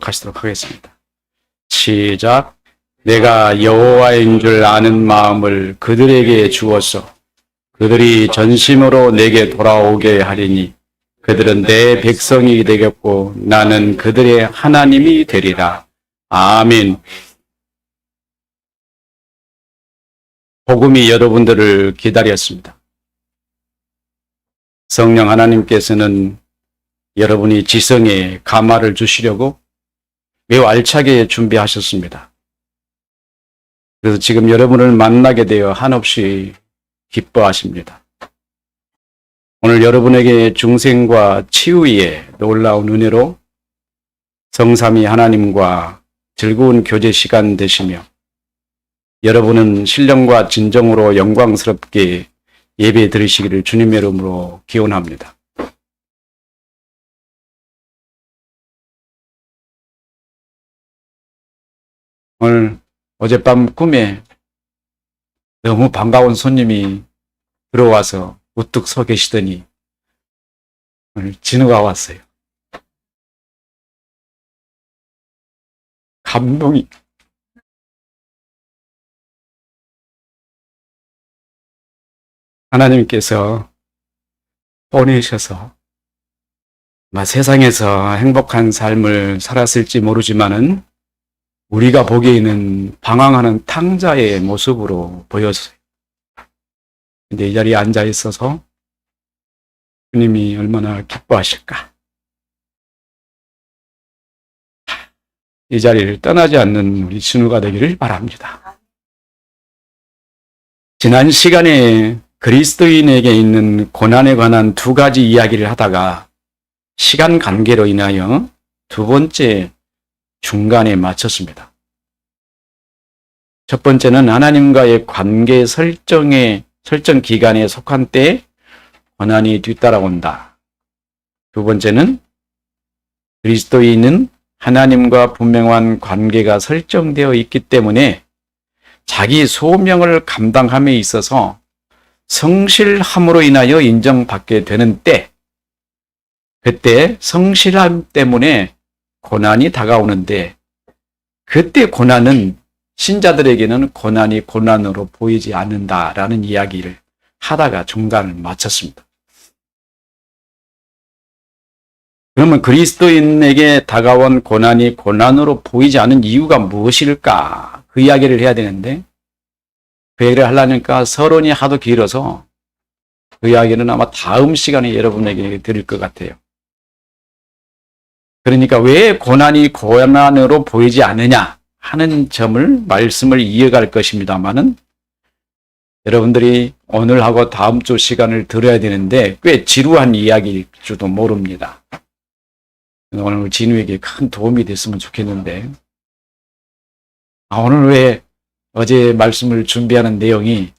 교독하시도록 하겠습니다. 시작. 내가 여호와인 줄 아는 마음을 그들에게 주어서 그들이 전심으로 내게 돌아오게 하리니 그들은 내 백성이 되겠고 나는 그들의 하나님이 되리라. 아멘. 복음이 여러분들을 기다렸습니다. 성령 하나님께서는 여러분이 지성에 감화를 주시려고 매우 알차게 준비하셨습니다. 그래서 지금 여러분을 만나게 되어 한없이 기뻐하십니다. 오늘 여러분에게 중생과 치유의 놀라운 은혜로 성삼위 하나님과 즐거운 교제 시간 되시며 여러분은 신령과 진정으로 영광스럽게 예배 드리시기를 주님의 이름으로 기원합니다. 오늘 어젯밤 꿈에 너무 반가운 손님이 들어와서 우뚝 서 계시더니 오늘 진우가 왔어요. 감동이 하나님께서 보내셔서 세상에서 행복한 삶을 살았을지 모르지만은 우리가 보기에는 방황하는 탕자의 모습으로 보였어요. 근데 이 자리에 앉아 있어서 주님이 얼마나 기뻐하실까. 이 자리를 떠나지 않는 우리 진우가 되기를 바랍니다. 지난 시간에 그리스도인에게 있는 고난에 관한 두 가지 이야기를 하다가 시간 관계로 인하여 두 번째 중간에 마쳤습니다. 첫 번째는 하나님과의 관계 설정 기간에 속한 때에 고난이 뒤따라온다. 두 번째는 그리스도인은 하나님과 분명한 관계가 설정되어 있기 때문에 자기 소명을 감당함에 있어서 성실함으로 인하여 인정받게 되는 때, 그때 성실함 때문에 고난이 다가오는데 그때 고난은 신자들에게는 고난이 고난으로 보이지 않는다라는 이야기를 하다가 중간을 마쳤습니다. 그러면 그리스도인에게 다가온 고난이 고난으로 보이지 않는 이유가 무엇일까? 그 이야기를 해야 되는데 그 얘기를 하려니까 서론이 하도 길어서 그 이야기는 아마 다음 시간에 여러분에게 드릴 것 같아요. 그러니까 왜 고난이 고난으로 보이지 않느냐 하는 점을 말씀을 이어갈 것입니다만은 여러분들이 오늘하고 다음 주 시간을 들어야 되는데 꽤 지루한 이야기일 줄도 모릅니다. 오늘 진우에게 큰 도움이 됐으면 좋겠는데 오늘 왜 어제 말씀을 준비하는 내용이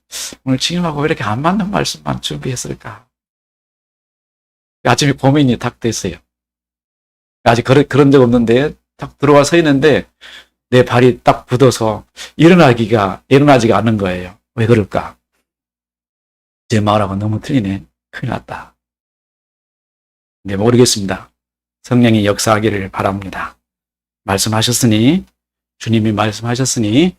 오늘 진우하고 왜 이렇게 안 맞는 말씀만 준비했을까? 아침에 고민이 딱 됐어요. 아직 그런 적 없는데 딱 들어와 서 있는데 내 발이 딱 굳어서 일어나지가 않는 거예요. 왜 그럴까? 제 말하고 너무 틀리네. 큰일 났다. 네, 모르겠습니다. 성령이 역사하기를 바랍니다. 말씀하셨으니 주님이 말씀하셨으니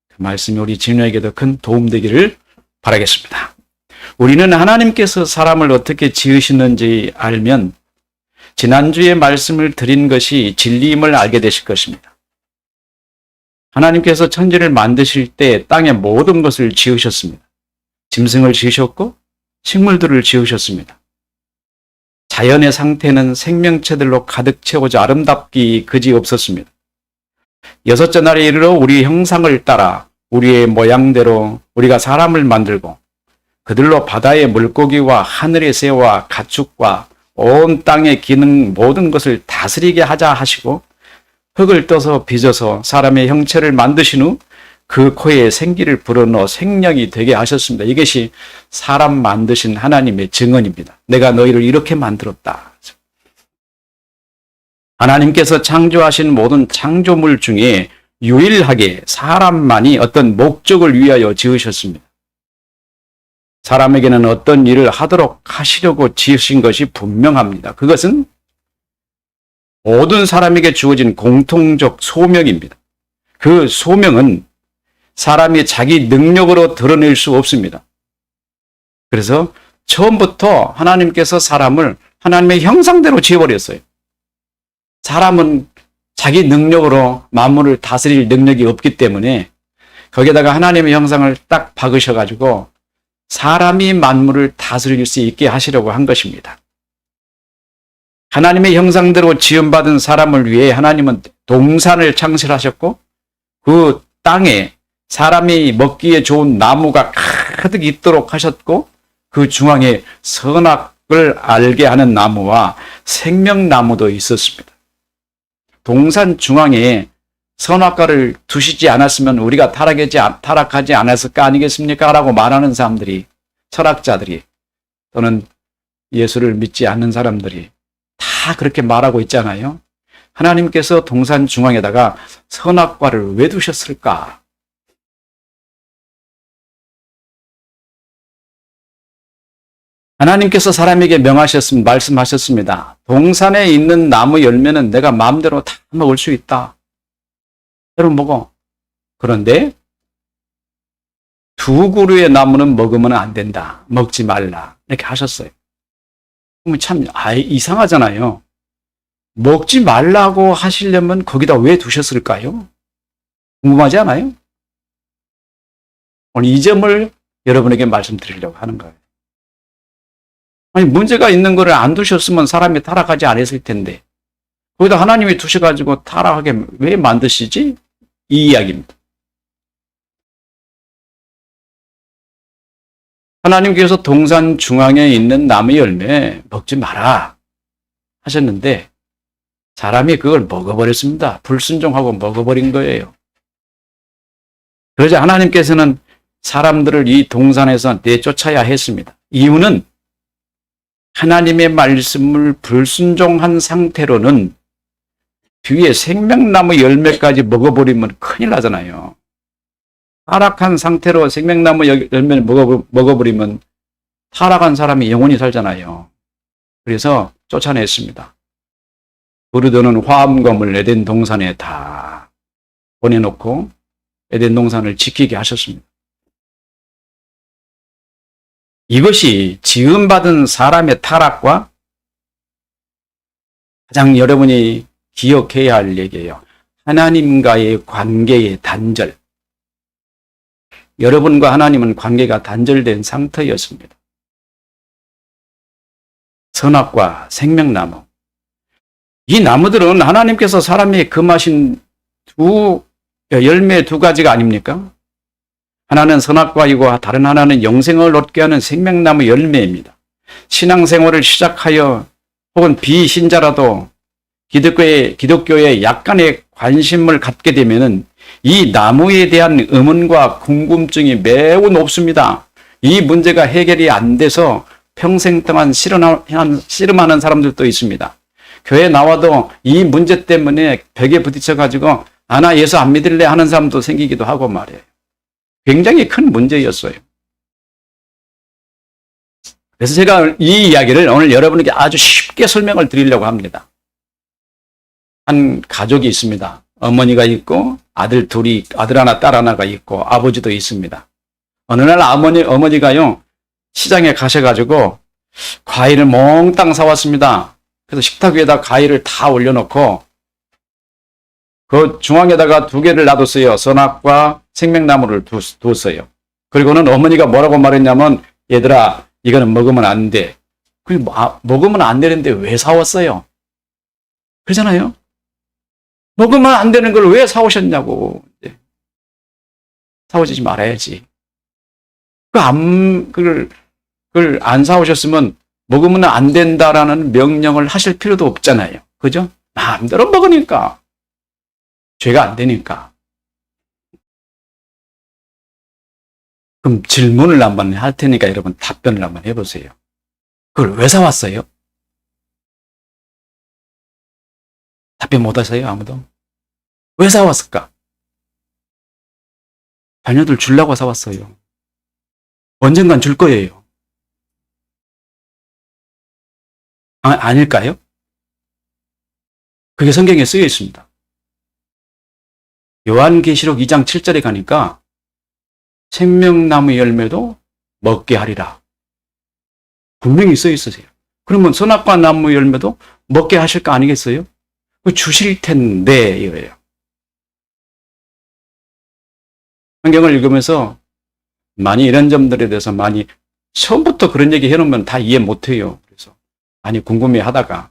그 말씀이 우리 진우에게도 큰 도움 되기를 바라겠습니다. 우리는 하나님께서 사람을 어떻게 지으시는지 알면 지난주에 말씀을 드린 것이 진리임을 알게 되실 것입니다. 하나님께서 천지를 만드실 때 땅의 모든 것을 지으셨습니다. 짐승을 지으셨고 식물들을 지으셨습니다. 자연의 상태는 생명체들로 가득 채워져 아름답기 그지없었습니다. 여섯째 날에 이르러 우리 형상을 따라 우리의 모양대로 우리가 사람을 만들고 그들로 바다의 물고기와 하늘의 새와 가축과 온 땅의 기능 모든 것을 다스리게 하자 하시고 흙을 떠서 빚어서 사람의 형체를 만드신 후 그 코에 생기를 불어넣어 생명이 되게 하셨습니다. 이것이 사람 만드신 하나님의 증언입니다. 내가 너희를 이렇게 만들었다. 하나님께서 창조하신 모든 창조물 중에 유일하게 사람만이 어떤 목적을 위하여 지으셨습니다. 사람에게는 어떤 일을 하도록 하시려고 지으신 것이 분명합니다. 그것은 모든 사람에게 주어진 공통적 소명입니다. 그 소명은 사람이 자기 능력으로 드러낼 수 없습니다. 그래서 처음부터 하나님께서 사람을 하나님의 형상대로 지어버렸어요. 사람은 자기 능력으로 만물을 다스릴 능력이 없기 때문에 거기에다가 하나님의 형상을 딱 박으셔가지고 사람이 만물을 다스릴 수 있게 하시려고 한 것입니다. 하나님의 형상대로 지음받은 사람을 위해 하나님은 동산을 창설하셨고 그 땅에 사람이 먹기에 좋은 나무가 가득 있도록 하셨고 그 중앙에 선악을 알게 하는 나무와 생명나무도 있었습니다. 동산 중앙에 선악과를 두시지 않았으면 우리가 타락하지 않았을 거 아니겠습니까? 라고 말하는 사람들이, 철학자들이 또는 예수를 믿지 않는 사람들이 다 그렇게 말하고 있잖아요. 하나님께서 동산 중앙에다가 선악과를 왜 두셨을까? 하나님께서 사람에게 말씀하셨습니다. 동산에 있는 나무 열매는 내가 마음대로 다 먹을 수 있다. 여러분 먹어. 그런데 두 그루의 나무는 먹으면 안 된다. 먹지 말라. 이렇게 하셨어요. 그러면 참 이상하잖아요. 먹지 말라고 하시려면 거기다 왜 두셨을까요? 궁금하지 않아요? 오늘 이 점을 여러분에게 말씀드리려고 하는 거예요. 아니, 문제가 있는 거를 안 두셨으면 사람이 타락하지 않았을 텐데 거기다 하나님이 두셔가지고 타락하게 왜 만드시지? 이 이야기입니다. 하나님께서 동산 중앙에 있는 나무 열매 먹지 마라 하셨는데 사람이 그걸 먹어버렸습니다. 불순종하고 먹어버린 거예요. 그러자 하나님께서는 사람들을 이 동산에서 내쫓아야 했습니다. 이유는 하나님의 말씀을 불순종한 상태로는 뒤에 생명나무 열매까지 먹어버리면 큰일 나잖아요. 타락한 상태로 생명나무 열매를 먹어버리면 타락한 사람이 영원히 살잖아요. 그래서 쫓아냈습니다. 부르더는 화암검을 에덴 동산에 다 보내놓고 에덴 동산을 지키게 하셨습니다. 이것이 지음받은 사람의 타락과 가장 여러분이 기억해야 할 얘기예요. 하나님과의 관계의 단절. 여러분과 하나님은 관계가 단절된 상태였습니다. 선악과 생명나무. 이 나무들은 하나님께서 사람에게 금하신 열매 두 가지가 아닙니까? 하나는 선악과이고 다른 하나는 영생을 얻게 하는 생명나무 열매입니다. 신앙생활을 시작하여 혹은 비신자라도 기독교에 약간의 관심을 갖게 되면은 이 나무에 대한 의문과 궁금증이 매우 높습니다. 이 문제가 해결이 안 돼서 평생 동안 씨름하는 사람들도 있습니다. 교회 나와도 이 문제 때문에 벽에 부딪혀가지고 나 예수 안 믿을래 하는 사람도 생기기도 하고 말이에요. 굉장히 큰 문제였어요. 그래서 제가 이 이야기를 오늘 여러분에게 아주 쉽게 설명을 드리려고 합니다. 한 가족이 있습니다. 어머니가 있고 아들 하나 딸 하나가 있고 아버지도 있습니다. 어느 날 어머니가요 시장에 가셔가지고 과일을 몽땅 사왔습니다. 그래서 식탁 위에다 과일을 다 올려놓고 그 중앙에다가 두 개를 놔뒀어요. 선악과 생명나무를 뒀어요. 그리고는 어머니가 뭐라고 말했냐면 얘들아 이거는 먹으면 안 돼. 먹으면 안 되는데 왜 사왔어요? 그러잖아요. 먹으면 안 되는 걸 왜 사오셨냐고. 사오지 말아야지. 그걸 안 사오셨으면 먹으면 안 된다라는 명령을 하실 필요도 없잖아요. 그죠? 마음대로 먹으니까. 죄가 안 되니까. 그럼 질문을 한번 할 테니까 여러분 답변을 한번 해보세요. 그걸 왜 사왔어요? 답변 못 하세요, 아무도? 왜 사왔을까? 자녀들 주려고 사왔어요. 언젠간 줄 거예요. 아닐까요? 그게 성경에 쓰여 있습니다. 요한계시록 2장 7절에 가니까 생명나무 열매도 먹게 하리라. 분명히 써 있으세요. 그러면 선악과 나무 열매도 먹게 하실 거 아니겠어요? 주실 텐데 이거예요. 성경을 읽으면서 많이 이런 점들에 대해서 많이 처음부터 그런 얘기 해놓으면 다 이해 못해요. 그래서 많이 궁금해 하다가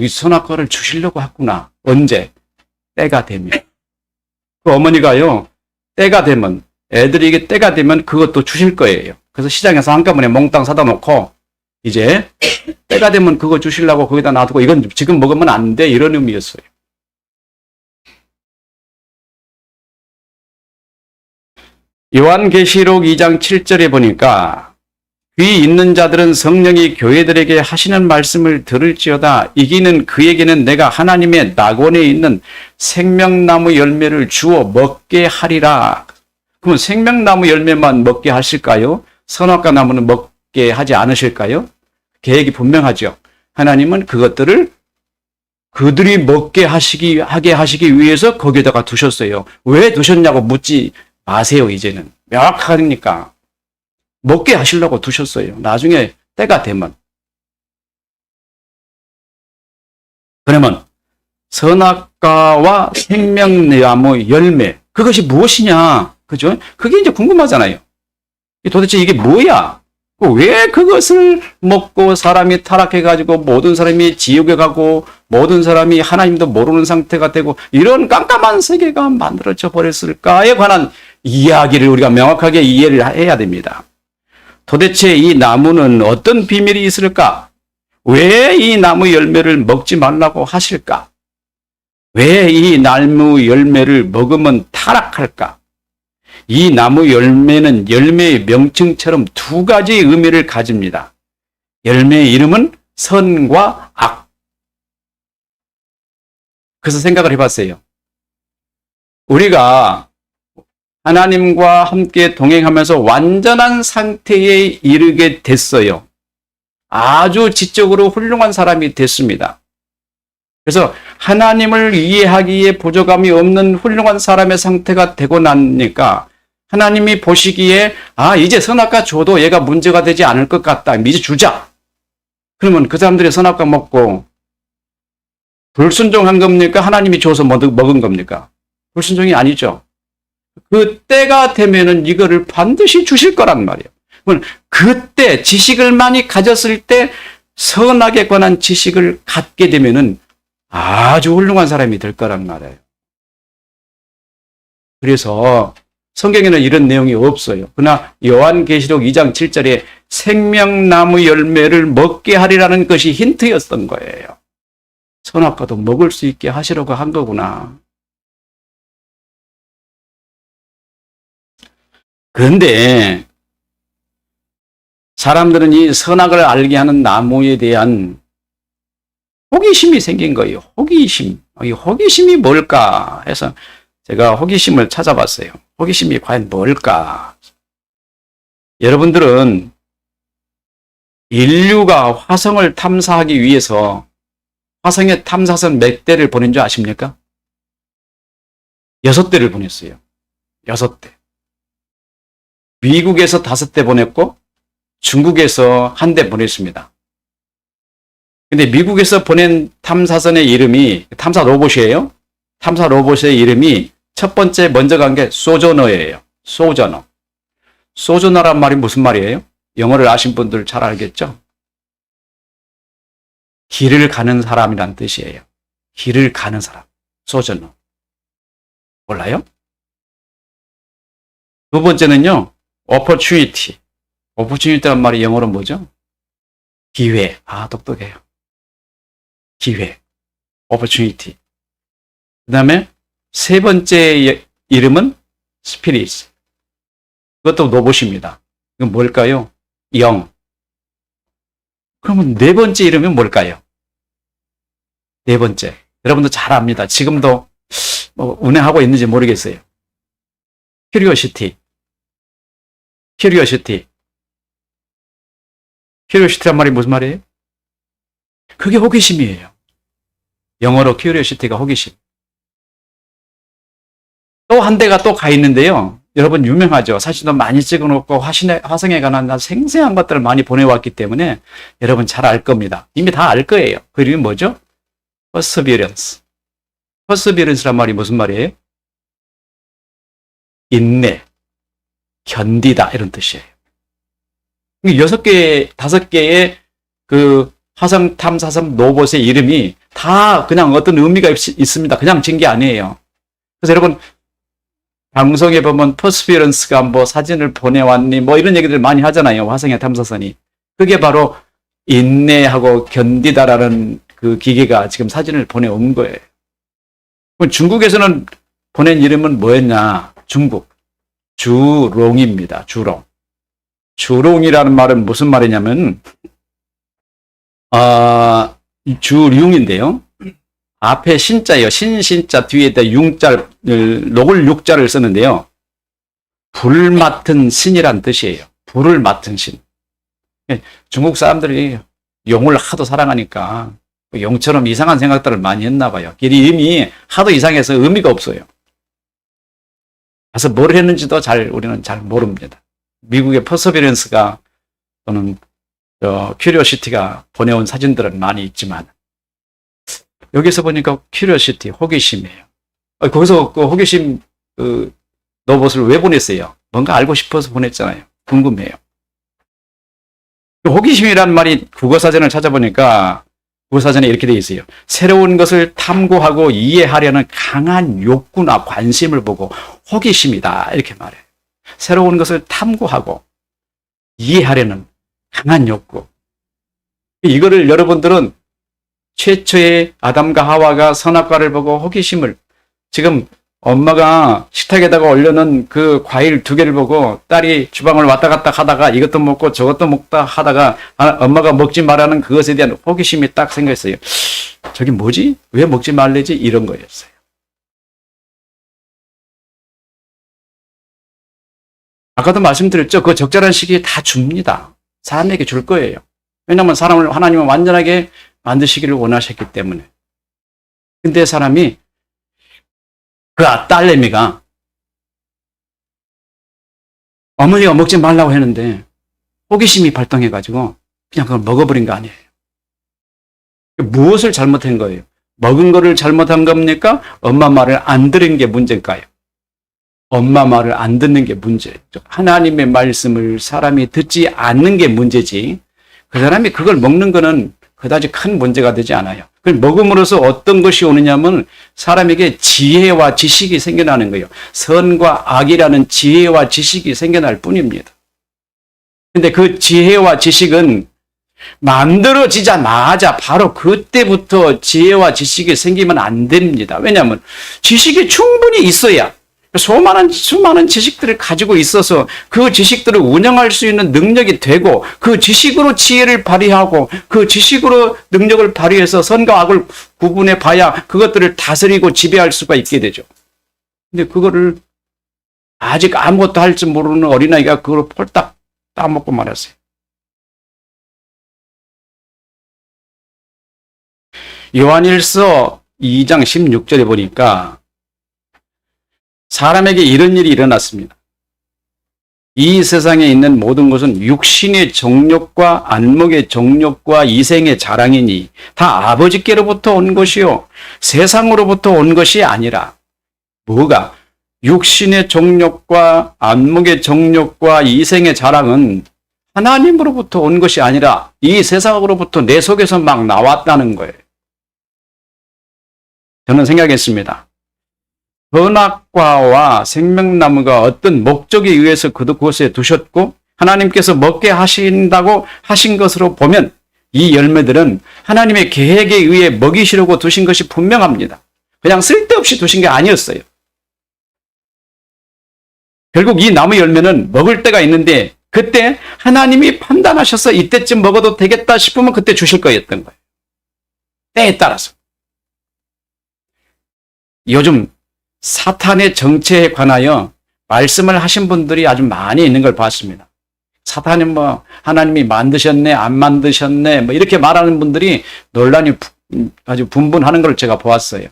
이 선악과를 주시려고 했구나. 언제? 때가 되면. 그 어머니가요. 때가 되면 애들에게 때가 되면 그것도 주실 거예요. 그래서 시장에서 한꺼번에 몽땅 사다 놓고 이제 때가 되면 그거 주시려고 거기다 놔두고 이건 지금 먹으면 안 돼 이런 의미였어요. 요한계시록 2장 7절에 보니까 귀 있는 자들은 성령이 교회들에게 하시는 말씀을 들을지어다. 이기는 그에게는 내가 하나님의 낙원에 있는 생명나무 열매를 주어 먹게 하리라. 그러면 생명나무 열매만 먹게 하실까요? 선악과 나무는 먹게 하지 않으실까요? 계획이 분명하죠. 하나님은 그것들을 그들이 먹게 하게 하시기 위해서 거기에다가 두셨어요. 왜 두셨냐고 묻지 마세요. 이제는 명확하니까 먹게 하시려고 두셨어요. 나중에 때가 되면. 그러면 선악과와 생명나무 열매 그것이 무엇이냐? 그죠? 그게 이제 궁금하잖아요. 도대체 이게 뭐야? 왜 그것을 먹고 사람이 타락해가지고 모든 사람이 지옥에 가고 모든 사람이 하나님도 모르는 상태가 되고 이런 깜깜한 세계가 만들어져 버렸을까에 관한 이야기를 우리가 명확하게 이해를 해야 됩니다. 도대체 이 나무는 어떤 비밀이 있을까? 왜 이 나무 열매를 먹지 말라고 하실까? 왜 이 나무 열매를 먹으면 타락할까? 이 나무 열매는 열매의 명칭처럼 두 가지 의미를 가집니다. 열매의 이름은 선과 악. 그래서 생각을 해봤어요. 우리가 하나님과 함께 동행하면서 완전한 상태에 이르게 됐어요. 아주 지적으로 훌륭한 사람이 됐습니다. 그래서 하나님을 이해하기에 부족함이 없는 훌륭한 사람의 상태가 되고 나니까 하나님이 보시기에 이제 선악과 줘도 얘가 문제가 되지 않을 것 같다. 이제 주자. 그러면 그 사람들이 선악과 먹고 불순종한 겁니까? 하나님이 줘서 먹은 겁니까? 불순종이 아니죠. 그 때가 되면은 이거를 반드시 주실 거란 말이에요. 그때 지식을 많이 가졌을 때 선악에 관한 지식을 갖게 되면은 아주 훌륭한 사람이 될 거란 말이에요. 그래서 성경에는 이런 내용이 없어요. 그러나 요한계시록 2장 7절에 생명나무 열매를 먹게 하리라는 것이 힌트였던 거예요. 선악과도 먹을 수 있게 하시려고 한 거구나. 그런데 사람들은 이 선악을 알게 하는 나무에 대한 호기심이 생긴 거예요. 호기심. 이 호기심이 뭘까 해서 제가 호기심을 찾아봤어요. 호기심이 과연 뭘까? 여러분들은 인류가 화성을 탐사하기 위해서 화성에 탐사선 몇 대를 보낸 줄 아십니까? 6대를 보냈어요. 6대. 미국에서 5대 보냈고 중국에서 1대 보냈습니다. 근데 미국에서 보낸 탐사선의 이름이 탐사 로봇이에요. 탐사 로봇의 이름이 첫 번째 먼저 간 게 소저너예요. 소저너. 소저너란 말이 무슨 말이에요? 영어를 아신 분들 잘 알겠죠? 길을 가는 사람이란 뜻이에요. 길을 가는 사람. 소저너. 몰라요? 두 번째는요. opportunity. opportunity란 말이 영어로 뭐죠? 기회. 똑똑해요. 기회. opportunity. 그 다음에 세 번째 이름은 spirit. 그것도 로봇입니다. 이건 뭘까요? 영. 그러면 네 번째 이름은 뭘까요? 네 번째. 여러분도 잘 압니다. 지금도 운행하고 있는지 모르겠어요. curiosity. curiosity. curiosity란 말이 무슨 말이에요? 그게 호기심이에요. 영어로 curiosity가 호기심. 또 한 대가 또 가 있는데요. 여러분 유명하죠. 사진도 많이 찍어놓고 화성에 관한 생생한 것들을 많이 보내왔기 때문에 여러분 잘 알 겁니다. 이미 다 알 거예요. 그 이름이 뭐죠? perseverance. perseverance란 말이 무슨 말이에요? 인내, 견디다 이런 뜻이에요. 6개, 5개의 그 화성 탐사선 로봇의 이름이 다 그냥 어떤 의미가 있습니다. 그냥 진 게 아니에요. 그래서 여러분 방송에 보면 퍼스피어런스가 뭐 사진을 보내왔니 뭐 이런 얘기들 많이 하잖아요. 화성의 탐사선이. 그게 바로 인내하고 견디다라는 그 기계가 지금 사진을 보내온 거예요. 중국에서는 보낸 이름은 뭐였냐? 중국. 주롱입니다. 주롱. 주롱이라는 말은 무슨 말이냐면 주룡인데요. 앞에 신자예요. 신자 뒤에다 융자를 녹을 육자를 쓰는데요. 불 맡은 신이란 뜻이에요. 불을 맡은 신. 중국 사람들이 용을 하도 사랑하니까 용처럼 이상한 생각들을 많이 했나 봐요. 이름이 하도 이상해서 의미가 없어요. 그래서 뭘 했는지도 우리는 잘 모릅니다. 미국의 퍼서비런스가 또는 큐리오시티가 보내온 사진들은 많이 있지만 여기서 보니까 큐리오시티, 호기심이에요. 거기서 그 호기심 로봇을 왜 보냈어요? 뭔가 알고 싶어서 보냈잖아요. 궁금해요. 호기심이란 말이 국어사전을 찾아보니까 국어사전에 이렇게 되어 있어요. 새로운 것을 탐구하고 이해하려는 강한 욕구나 관심을 보고 호기심이다 이렇게 말해요. 새로운 것을 탐구하고 이해하려는 강한 욕구. 이거를 여러분들은 최초의 아담과 하와가 선악과를 보고 호기심을 지금 엄마가 식탁에다가 올려놓은 그 과일 2개를 보고 딸이 주방을 왔다 갔다 하다가 이것도 먹고 저것도 먹다 하다가 엄마가 먹지 말라는 그것에 대한 호기심이 딱 생겼어요. 저게 뭐지? 왜 먹지 말래지? 이런 거였어요. 아까도 말씀드렸죠. 그 적절한 시기에 다 줍니다. 사람에게 줄 거예요. 왜냐하면 사람을 하나님은 완전하게 만드시기를 원하셨기 때문에. 근데 사람이 그 딸내미가 어머니가 먹지 말라고 했는데 호기심이 발동해가지고 그냥 그걸 먹어버린 거 아니에요. 무엇을 잘못한 거예요? 먹은 거를 잘못한 겁니까? 엄마 말을 안 들은 게 문제일까요? 엄마 말을 안 듣는 게 문제죠. 하나님의 말씀을 사람이 듣지 않는 게 문제지. 그 사람이 그걸 먹는 거는 그다지 큰 문제가 되지 않아요. 그걸 먹음으로써 어떤 것이 오느냐면 사람에게 지혜와 지식이 생겨나는 거예요. 선과 악이라는 지혜와 지식이 생겨날 뿐입니다. 근데 그 지혜와 지식은 만들어지자마자 바로 그때부터 지혜와 지식이 생기면 안 됩니다. 왜냐하면 지식이 충분히 있어야 수많은 지식들을 가지고 있어서 그 지식들을 운영할 수 있는 능력이 되고 그 지식으로 지혜를 발휘하고 그 지식으로 능력을 발휘해서 선과 악을 구분해 봐야 그것들을 다스리고 지배할 수가 있게 되죠. 근데 그거를 아직 아무것도 할 줄 모르는 어린아이가 그걸 폴딱 따먹고 말았어요. 요한일서 2장 16절에 보니까 사람에게 이런 일이 일어났습니다. 이 세상에 있는 모든 것은 육신의 정욕과 안목의 정욕과 이생의 자랑이니 다 아버지께로부터 온 것이요 세상으로부터 온 것이 아니라 뭐가? 육신의 정욕과 안목의 정욕과 이생의 자랑은 하나님으로부터 온 것이 아니라 이 세상으로부터 내 속에서 막 나왔다는 거예요. 저는 생각했습니다. 선악과와 생명나무가 어떤 목적에 의해서 그곳에 두셨고 하나님께서 먹게 하신다고 하신 것으로 보면 이 열매들은 하나님의 계획에 의해 먹이시려고 두신 것이 분명합니다. 그냥 쓸데없이 두신 게 아니었어요. 결국 이 나무 열매는 먹을 때가 있는데 그때 하나님이 판단하셔서 이때쯤 먹어도 되겠다 싶으면 그때 주실 거였던 거예요. 때에 따라서. 요즘 사탄의 정체에 관하여 말씀을 하신 분들이 아주 많이 있는 걸 봤습니다. 사탄은 뭐 하나님이 만드셨네 안 만드셨네 뭐 이렇게 말하는 분들이 논란이 아주 분분하는 걸 제가 보았어요.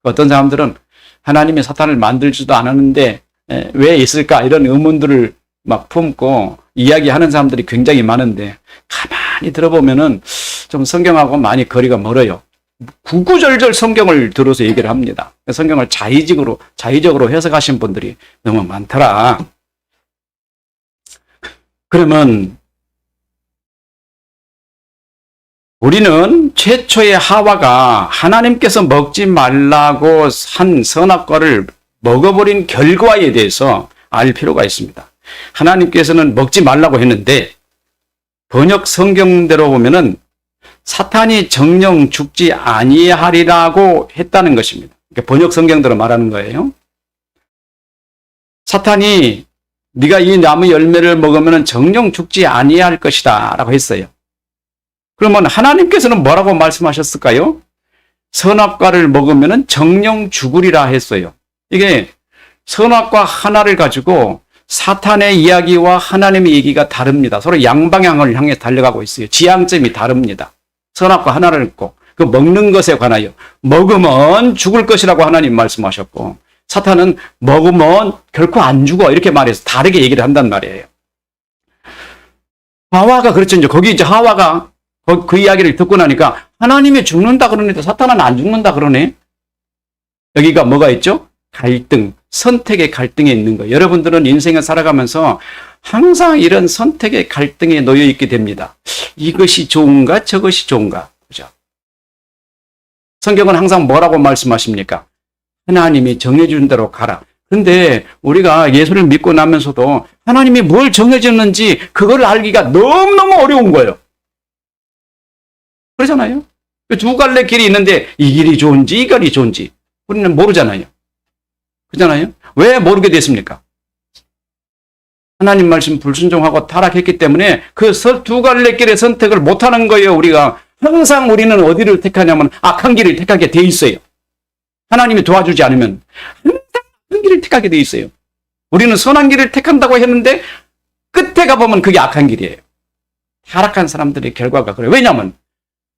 어떤 사람들은 하나님이 사탄을 만들지도 않았는데 왜 있을까 이런 의문들을 막 품고 이야기하는 사람들이 굉장히 많은데 가만히 들어보면은 좀 성경하고 많이 거리가 멀어요. 구구절절 성경을 들어서 얘기를 합니다. 성경을 자의적으로 해석하신 분들이 너무 많더라. 그러면 우리는 최초의 하와가 하나님께서 먹지 말라고 한 선악과를 먹어버린 결과에 대해서 알 필요가 있습니다. 하나님께서는 먹지 말라고 했는데 번역 성경대로 보면은 사탄이 정령 죽지 아니하리라고 했다는 것입니다. 번역 성경대로 말하는 거예요. 사탄이 네가 이 나무 열매를 먹으면 정령 죽지 아니할 것이다 라고 했어요. 그러면 하나님께서는 뭐라고 말씀하셨을까요? 선악과를 먹으면 정령 죽으리라 했어요. 이게 선악과 하나를 가지고 사탄의 이야기와 하나님의 얘기가 다릅니다. 서로 양방향을 향해 달려가고 있어요. 지향점이 다릅니다. 선악과 하나를 읽고 그 먹는 것에 관하여 먹으면 죽을 것이라고 하나님 말씀하셨고 사탄은 먹으면 결코 안 죽어 이렇게 말해서 다르게 얘기를 한단 말이에요. 하와가 그렇죠. 이제 거기 이제 하와가 그 이야기를 듣고 나니까 하나님이 죽는다 그러는데 사탄은 안 죽는다 그러네. 여기가 뭐가 있죠? 갈등, 선택의 갈등에 있는 거예요. 여러분들은 인생을 살아가면서 항상 이런 선택의 갈등에 놓여 있게 됩니다. 이것이 좋은가 저것이 좋은가. 그죠? 성경은 항상 뭐라고 말씀하십니까? 하나님이 정해준 대로 가라. 근데 우리가 예수를 믿고 나면서도 하나님이 뭘 정해줬는지 그걸 알기가 너무너무 어려운 거예요. 그러잖아요. 두 갈래 길이 있는데 이 길이 좋은지 이 길이 좋은지 우리는 모르잖아요. 그렇잖아요. 왜 모르게 됐습니까? 하나님 말씀 불순종하고 타락했기 때문에 그 두 갈래 길의 선택을 못하는 거예요. 우리가 항상 우리는 어디를 택하냐면 악한 길을 택하게 돼 있어요. 하나님이 도와주지 않으면 항상 악한 길을 택하게 돼 있어요. 우리는 선한 길을 택한다고 했는데 끝에 가보면 그게 악한 길이에요. 타락한 사람들의 결과가 그래요. 왜냐하면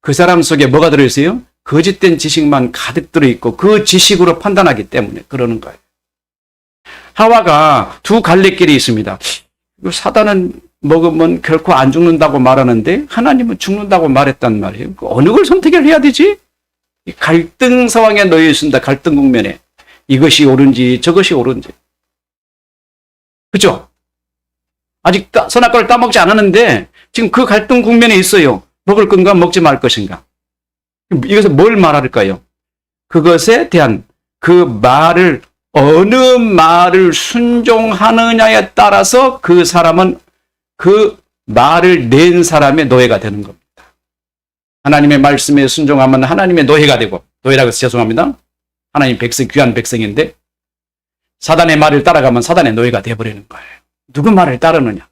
그 사람 속에 뭐가 들어있어요? 거짓된 지식만 가득 들어있고 그 지식으로 판단하기 때문에 그러는 거예요. 하와가 두 갈래길이 있습니다. 사단은 먹으면 결코 안 죽는다고 말하는데 하나님은 죽는다고 말했단 말이에요. 어느 걸 선택을 해야 되지? 갈등 상황에 놓여 있습니다. 갈등 국면에. 이것이 옳은지 저것이 옳은지. 그죠? 아직 선악과를 따먹지 않았는데 지금 그 갈등 국면에 있어요. 먹을 건가 먹지 말 것인가. 이것은 뭘 말할까요? 그것에 대한 그 말을 어느 말을 순종하느냐에 따라서 그 사람은 그 말을 낸 사람의 노예가 되는 겁니다. 하나님의 말씀에 순종하면 하나님의 노예가 되고, 노예라고 해서 죄송합니다. 하나님 백성, 귀한 백성인데 사단의 말을 따라가면 사단의 노예가 되어버리는 거예요. 누구 말을 따르느냐?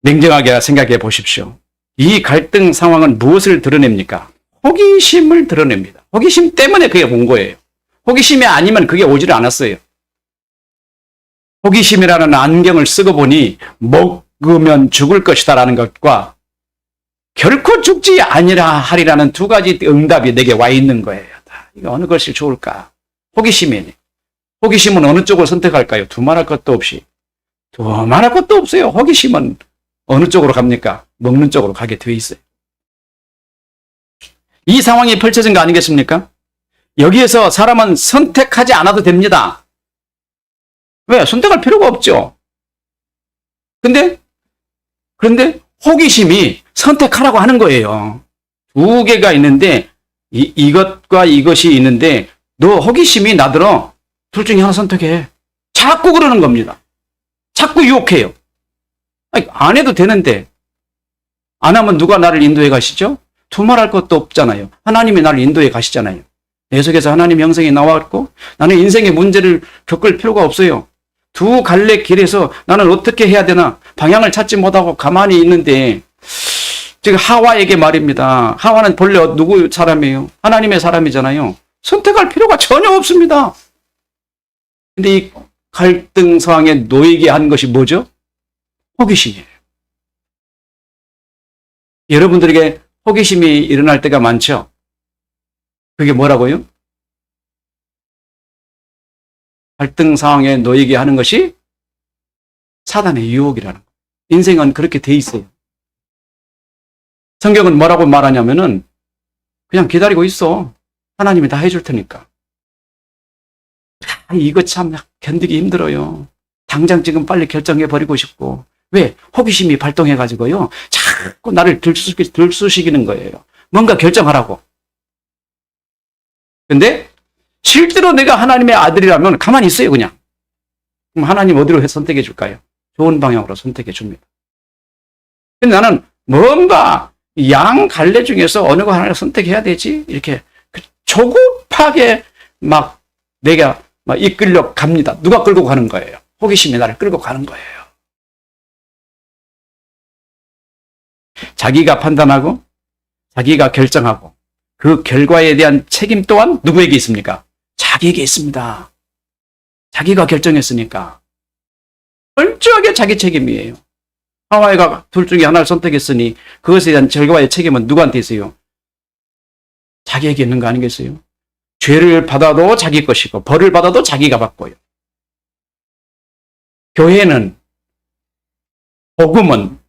냉정하게 생각해 보십시오. 이 갈등 상황은 무엇을 드러냅니까? 호기심을 드러냅니다. 호기심 때문에 그게 온 거예요. 호기심이 아니면 그게 오지를 않았어요. 호기심이라는 안경을 쓰고 보니 먹으면 죽을 것이다라는 것과 결코 죽지 아니라 하리라는 두 가지 응답이 내게 와 있는 거예요. 이거 어느 것이 좋을까? 호기심이니. 호기심은 어느 쪽을 선택할까요? 두말할 것도 없이. 두말할 것도 없어요. 호기심은 어느 쪽으로 갑니까? 먹는 쪽으로 가게 되어 있어요. 이 상황이 펼쳐진 거 아니겠습니까? 여기에서 사람은 선택하지 않아도 됩니다. 왜? 선택할 필요가 없죠. 그런데 호기심이 선택하라고 하는 거예요. 두 개가 있는데 이것과 이것이 있는데 너 호기심이 나들어 둘 중에 하나 선택해. 자꾸 그러는 겁니다. 자꾸 유혹해요. 아니, 안 해도 되는데 안 하면 누가 나를 인도해 가시죠? 두말할 것도 없잖아요. 하나님이 나를 인도해 가시잖아요. 내 속에서 하나님 형성이 나왔고 나는 인생의 문제를 겪을 필요가 없어요. 두 갈래 길에서 나는 어떻게 해야 되나 방향을 찾지 못하고 가만히 있는데 지금 하와에게 말입니다. 하와는 본래 누구 사람이에요? 하나님의 사람이잖아요. 선택할 필요가 전혀 없습니다. 근데 이 갈등 상황에 놓이게 한 것이 뭐죠? 호기심이에요. 여러분들에게 호기심이 일어날 때가 많죠. 그게 뭐라고요? 갈등 상황에 놓이게 하는 것이 사단의 유혹이라는 거예요. 인생은 그렇게 돼 있어요. 성경은 뭐라고 말하냐면은 그냥 기다리고 있어. 하나님이 다 해줄 테니까. 이거 참 견디기 힘들어요. 당장 지금 빨리 결정해버리고 싶고. 왜? 호기심이 발동해가지고요. 자꾸 나를 들쑤시기는 거예요. 뭔가 결정하라고. 근데 실제로 내가 하나님의 아들이라면 가만히 있어요, 그냥. 그럼 하나님 어디로 선택해 줄까요? 좋은 방향으로 선택해 줍니다. 근데 나는 뭔가 양 갈래 중에서 어느 거 하나를 선택해야 되지? 이렇게 조급하게 막 내가 막 이끌려 갑니다. 누가 끌고 가는 거예요? 호기심이 나를 끌고 가는 거예요. 자기가 판단하고 자기가 결정하고 그 결과에 대한 책임 또한 누구에게 있습니까? 자기에게 있습니다. 자기가 결정했으니까. 철저하게 자기 책임이에요. 하와이가 둘 중에 하나를 선택했으니 그것에 대한 결과의 책임은 누구한테 있어요? 자기에게 있는 거 아니겠어요? 죄를 받아도 자기 것이고 벌을 받아도 자기가 받고요. 교회는, 복음은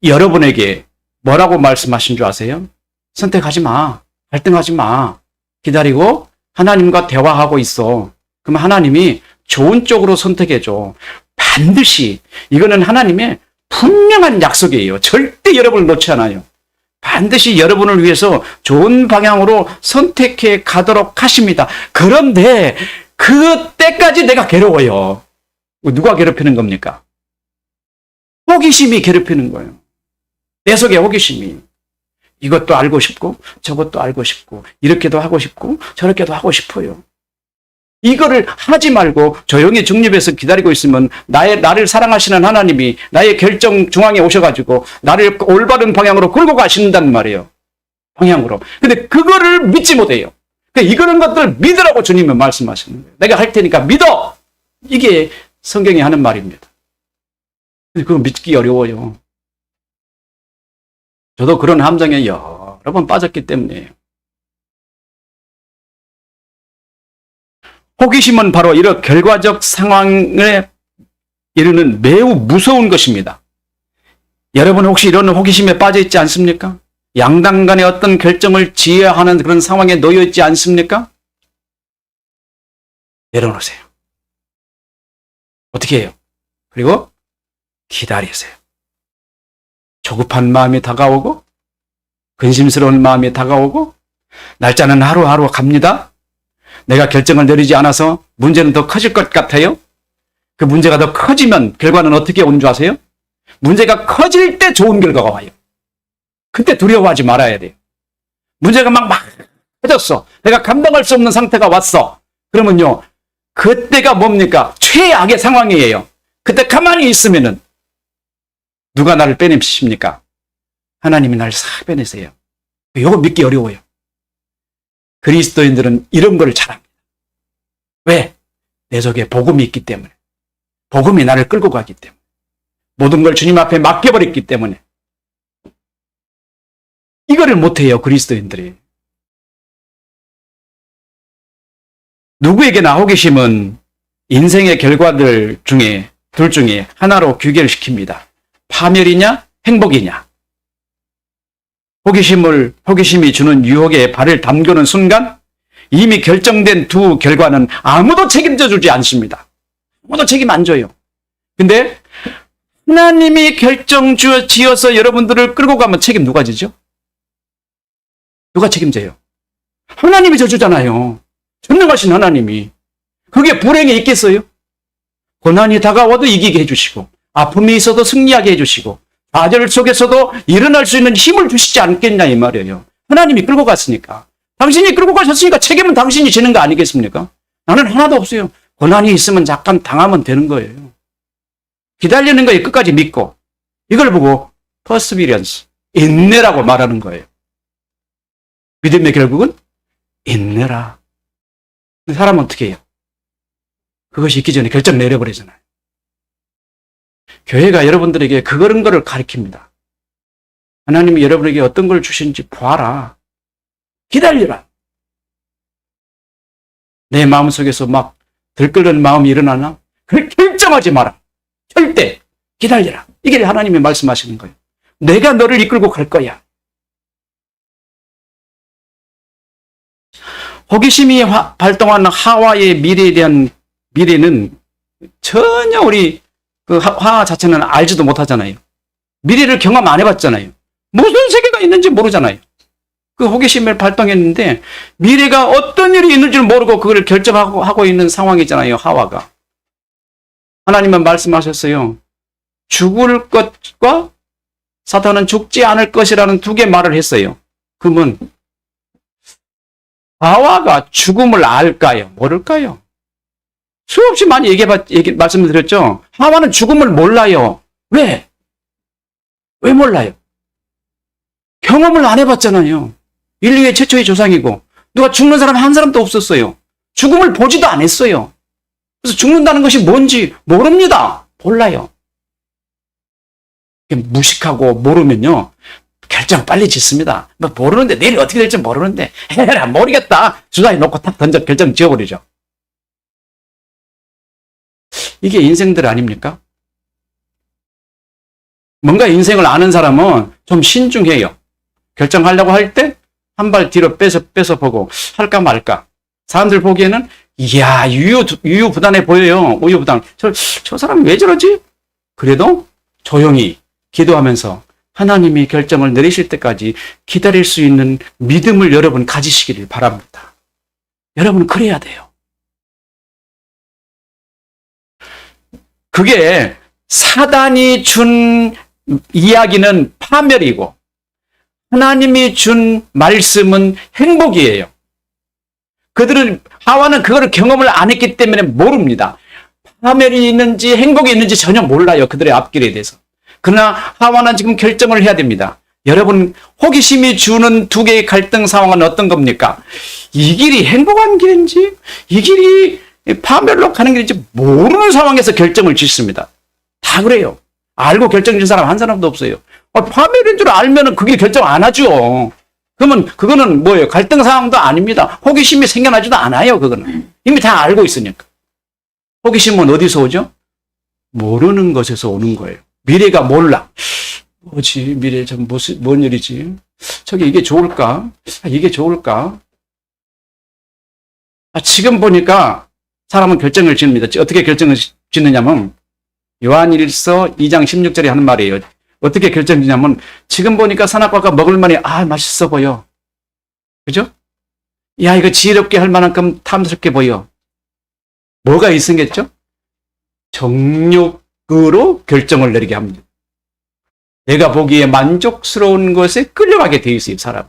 여러분에게 뭐라고 말씀하신 줄 아세요? 선택하지 마. 갈등하지 마. 기다리고 하나님과 대화하고 있어. 그럼 하나님이 좋은 쪽으로 선택해줘. 반드시 이거는 하나님의 분명한 약속이에요. 절대 여러분을 놓지 않아요. 반드시 여러분을 위해서 좋은 방향으로 선택해 가도록 하십니다. 그런데 그때까지 내가 괴로워요. 누가 괴롭히는 겁니까? 호기심이 괴롭히는 거예요. 내 속에 호기심이. 이것도 알고 싶고 저것도 알고 싶고 이렇게도 하고 싶고 저렇게도 하고 싶어요. 이거를 하지 말고 조용히 중립해서 기다리고 있으면 나를 사랑하시는 하나님이 나의 결정 중앙에 오셔가지고 나를 올바른 방향으로 끌고 가신단 말이에요. 방향으로. 근데 그거를 믿지 못해요. 이런 것들 믿으라고 주님은 말씀하시는 거예요. 내가 할 테니까 믿어! 이게 성경이 하는 말입니다. 근데 그거 믿기 어려워요. 저도 그런 함정에 여러 번 빠졌기 때문이에요. 호기심은 바로 이런 결과적 상황에 이르는 매우 무서운 것입니다. 여러분 혹시 이런 호기심에 빠져 있지 않습니까? 양당 간의 어떤 결정을 지어야 하는 그런 상황에 놓여 있지 않습니까? 내려놓으세요. 어떻게 해요? 그리고 기다리세요. 조급한 마음이 다가오고 근심스러운 마음이 다가오고 날짜는 하루하루 갑니다. 내가 결정을 내리지 않아서 문제는 더 커질 것 같아요. 그 문제가 더 커지면 결과는 어떻게 오는 줄 아세요? 문제가 커질 때 좋은 결과가 와요. 그때 두려워하지 말아야 돼요. 문제가 막 커졌어. 내가 감당할 수 없는 상태가 왔어. 그러면요. 그때가 뭡니까? 최악의 상황이에요. 그때 가만히 있으면은 누가 나를 빼내십니까? 하나님이 나를 싹 빼내세요. 이거 믿기 어려워요. 그리스도인들은 이런 걸 잘합니다. 왜? 내 속에 복음이 있기 때문에. 복음이 나를 끌고 가기 때문에. 모든 걸 주님 앞에 맡겨버렸기 때문에. 이거를 못해요, 그리스도인들이. 누구에게나 호기심은 인생의 결과들 중에 둘 중에 하나로 귀결시킵니다. 파멸이냐, 행복이냐. 호기심이 주는 유혹에 발을 담그는 순간 이미 결정된 두 결과는 아무도 책임져 주지 않습니다. 아무도 책임 안 져요. 근데 하나님이 결정 지어서 여러분들을 끌고 가면 책임 누가 지죠? 누가 책임져요? 하나님이 져주잖아요. 전능하신 하나님이. 그게 불행에 있겠어요? 고난이 다가와도 이기게 해주시고 아픔이 있어도 승리하게 해주시고 좌절 속에서도 일어날 수 있는 힘을 주시지 않겠냐 이 말이에요. 하나님이 끌고 갔으니까. 당신이 끌고 가셨으니까 책임은 당신이 지는 거 아니겠습니까? 나는 하나도 없어요. 고난이 있으면 잠깐 당하면 되는 거예요. 기다리는 거에 끝까지 믿고 이걸 보고 perseverance, 인내라고 말하는 거예요. 믿음의 결국은 인내라. 사람은 어떻게 해요? 그것이 있기 전에 결정 내려버리잖아요. 교회가 여러분들에게 그런 거를 가르칩니다. 하나님이 여러분에게 어떤 걸 주신지 봐라. 기다리라. 내 마음속에서 막 들끓는 마음이 일어나나? 그걸 결정하지 마라. 절대 기다려라. 이게 하나님이 말씀하시는 거예요. 내가 너를 이끌고 갈 거야. 호기심이 발동한 하와의 미래에 대한 미래는 전혀 우리 그 하 자체는 알지도 못하잖아요. 미래를 경험 안 해봤잖아요. 무슨 세계가 있는지 모르잖아요. 그 호기심을 발동했는데 미래가 어떤 일이 있는지를 모르고 그걸 결정하고 있는 상황이잖아요. 하와가. 하나님은 말씀하셨어요. 죽을 것과 사탄은 죽지 않을 것이라는 두 개 말을 했어요. 그러면 하와가 죽음을 알까요? 모를까요? 수없이 많이 말씀을 드렸죠. 하와는 죽음을 몰라요. 왜? 왜 몰라요? 경험을 안 해봤잖아요. 인류의 최초의 조상이고 누가 죽는 사람 한 사람도 없었어요. 죽음을 보지도 않았어요. 그래서 죽는다는 것이 뭔지 모릅니다. 몰라요. 무식하고 모르면요. 결정 빨리 짓습니다. 뭐 모르는데 내일 어떻게 될지 모르는데 해라 모르겠다. 주사위 놓고 탁 던져 결정 지어버리죠. 이게 인생들 아닙니까? 뭔가 인생을 아는 사람은 좀 신중해요. 결정하려고 할 때 한 발 뒤로 빼서 보고 할까 말까. 사람들 보기에는 이야 유유부단해 보여요. 우유부단. 저 사람 왜 저러지? 그래도 조용히 기도하면서 하나님이 결정을 내리실 때까지 기다릴 수 있는 믿음을 여러분 가지시기를 바랍니다. 여러분은 그래야 돼요. 그게 사단이 준 이야기는 파멸이고 하나님이 준 말씀은 행복이에요. 그들은 하와는 그거를 경험을 안 했기 때문에 모릅니다. 파멸이 있는지 행복이 있는지 전혀 몰라요. 그들의 앞길에 대해서. 그러나 하와는 지금 결정을 해야 됩니다. 여러분 호기심이 주는 두 개의 갈등 상황은 어떤 겁니까? 이 길이 행복한 길인지 이 길이 파멸로 가는 길인지 모르는 상황에서 결정을 짓습니다. 다 그래요. 알고 결정 짓는 사람 한 사람도 없어요. 파멸인 줄 알면은 그게 결정 안 하죠. 그러면 그거는 뭐예요? 갈등 상황도 아닙니다. 호기심이 생겨나지도 않아요. 그거는 이미 다 알고 있으니까. 호기심은 어디서 오죠? 모르는 것에서 오는 거예요. 미래가 몰라. 뭐지? 미래 뭔 일이지? 저기 이게 좋을까? 이게 좋을까? 지금 보니까 사람은 결정을 짓습니다. 어떻게 결정을 짓느냐면 요한일서 2장 16절에 하는 말이에요. 어떻게 결정 짓냐면 지금 보니까 선악과가 먹을만해. 맛있어 보여. 그죠? 야 이거 지혜롭게 할 만큼 탐스럽게 보여. 뭐가 있으겠죠? 정욕으로 결정을 내리게 합니다. 내가 보기에 만족스러운 것에 끌려가게 돼 있어요. 사람.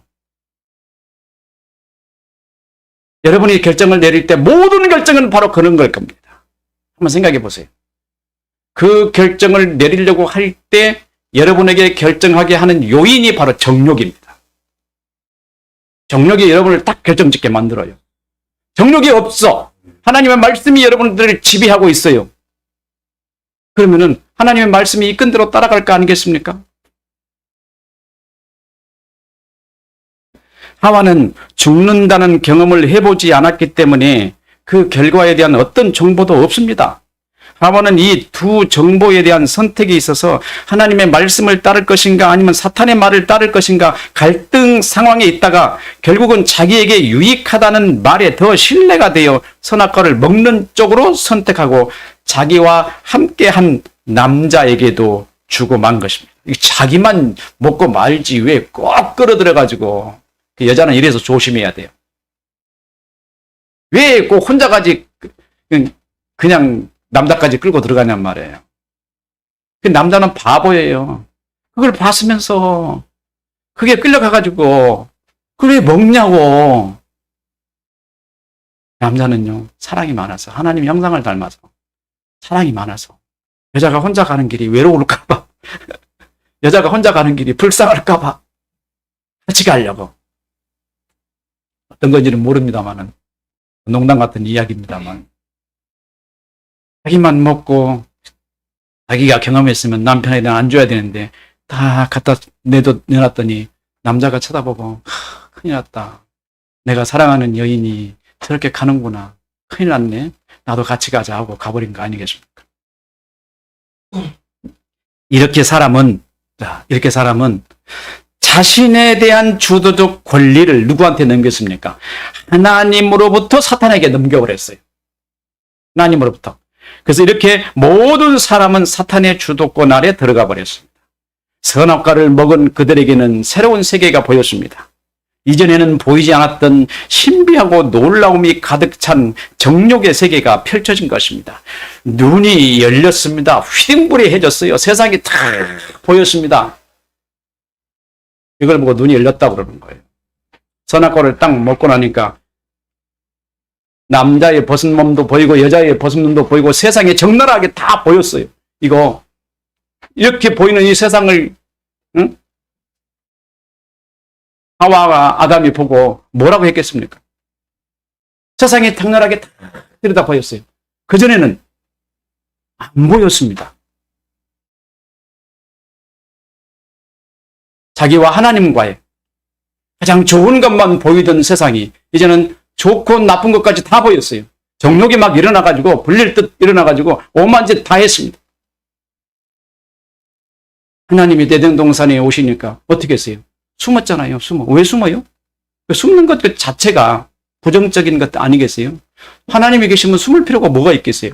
여러분이 결정을 내릴 때 모든 결정은 바로 그런 걸 겁니다. 한번 생각해 보세요. 그 결정을 내리려고 할 때 여러분에게 결정하게 하는 요인이 바로 정욕입니다. 정욕이 여러분을 딱 결정짓게 만들어요. 정욕이 없어. 하나님의 말씀이 여러분들을 지배하고 있어요. 그러면은 하나님의 말씀이 이끈 대로 따라갈 거 아니겠습니까? 하와는 죽는다는 경험을 해보지 않았기 때문에 그 결과에 대한 어떤 정보도 없습니다. 하와는 이 두 정보에 대한 선택에 있어서 하나님의 말씀을 따를 것인가 아니면 사탄의 말을 따를 것인가 갈등 상황에 있다가 결국은 자기에게 유익하다는 말에 더 신뢰가 되어 선악과를 먹는 쪽으로 선택하고 자기와 함께한 남자에게도 주고 만 것입니다. 자기만 먹고 말지 왜 꼭 끌어들여가지고 그 여자는 이래서 조심해야 돼요. 왜 꼭 혼자 가지 그냥 남자까지 끌고 들어가냔 말이에요. 그 남자는 바보예요. 그걸 봤으면서 그게 끌려가가지고 그걸 왜 먹냐고. 남자는요 사랑이 많아서 하나님 형상을 닮아서 사랑이 많아서 여자가 혼자 가는 길이 외로울까봐 여자가 혼자 가는 길이 불쌍할까봐 같이 가려고. 어떤 건지는 모릅니다만은 농담 같은 이야기입니다만 자기만 먹고 자기가 경험했으면 남편에게 안 줘야 되는데 다 갖다 내놨더니 남자가 쳐다보고 큰일 났다. 내가 사랑하는 여인이 저렇게 가는구나. 큰일 났네. 나도 같이 가자 하고 가버린 거 아니겠습니까? 이렇게 사람은 자신에 대한 주도적 권리를 누구한테 넘겼습니까? 하나님으로부터 사탄에게 넘겨버렸어요. 하나님으로부터. 그래서 이렇게 모든 사람은 사탄의 주도권 아래 들어가 버렸습니다. 선악과를 먹은 그들에게는 새로운 세계가 보였습니다. 이전에는 보이지 않았던 신비하고 놀라움이 가득 찬 정욕의 세계가 펼쳐진 것입니다. 눈이 열렸습니다. 휘둥그레해졌어요. 세상이 다 보였습니다. 이걸 보고 눈이 열렸다고 그러는 거예요. 선악과를 딱 먹고 나니까 남자의 벗은 몸도 보이고 여자의 벗은 몸도 보이고 세상이 적나라하게 다 보였어요. 이거 이렇게 보이는 이 세상을 하와와 아담이 보고 뭐라고 했겠습니까? 세상이 적나라하게 다 들여다 보였어요. 그전에는 안 보였습니다. 자기와 하나님과의 가장 좋은 것만 보이던 세상이 이제는 좋고 나쁜 것까지 다 보였어요. 정욕이 막 일어나가지고 불릴 듯 일어나가지고 오만 짓 다 했습니다. 하나님이 대등동산에 오시니까 어떻게 했어요? 숨었잖아요. 왜 숨어요? 숨는 것 그 자체가 부정적인 것 아니겠어요? 하나님이 계시면 숨을 필요가 뭐가 있겠어요?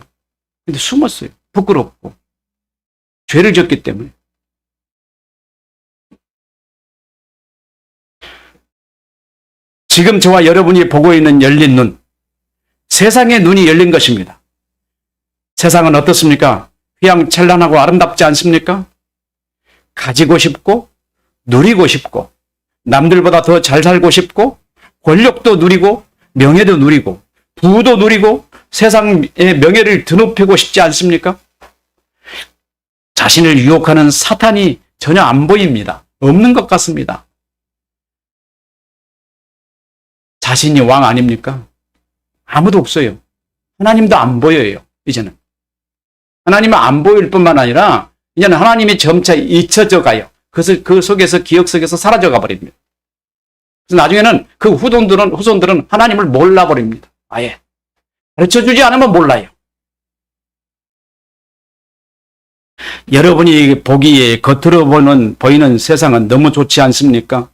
근데 숨었어요. 부끄럽고 죄를 졌기 때문에. 지금 저와 여러분이 보고 있는 열린 눈, 세상의 눈이 열린 것입니다. 세상은 어떻습니까? 휘황찬란하고 아름답지 않습니까? 가지고 싶고 누리고 싶고 남들보다 더 잘 살고 싶고 권력도 누리고 명예도 누리고 부도 누리고 세상의 명예를 드높이고 싶지 않습니까? 자신을 유혹하는 사탄이 전혀 안 보입니다. 없는 것 같습니다. 자신이 왕 아닙니까? 아무도 없어요. 하나님도 안 보여요. 이제는. 하나님은 안 보일 뿐만 아니라 이제는 하나님이 점차 잊혀져 가요. 그래서 그 속에서 기억 속에서 사라져가 버립니다. 그래서 나중에는 그 후손들은 하나님을 몰라버립니다. 아예. 가르쳐주지 않으면 몰라요. 여러분이 보기에 겉으로 보이는 세상은 너무 좋지 않습니까?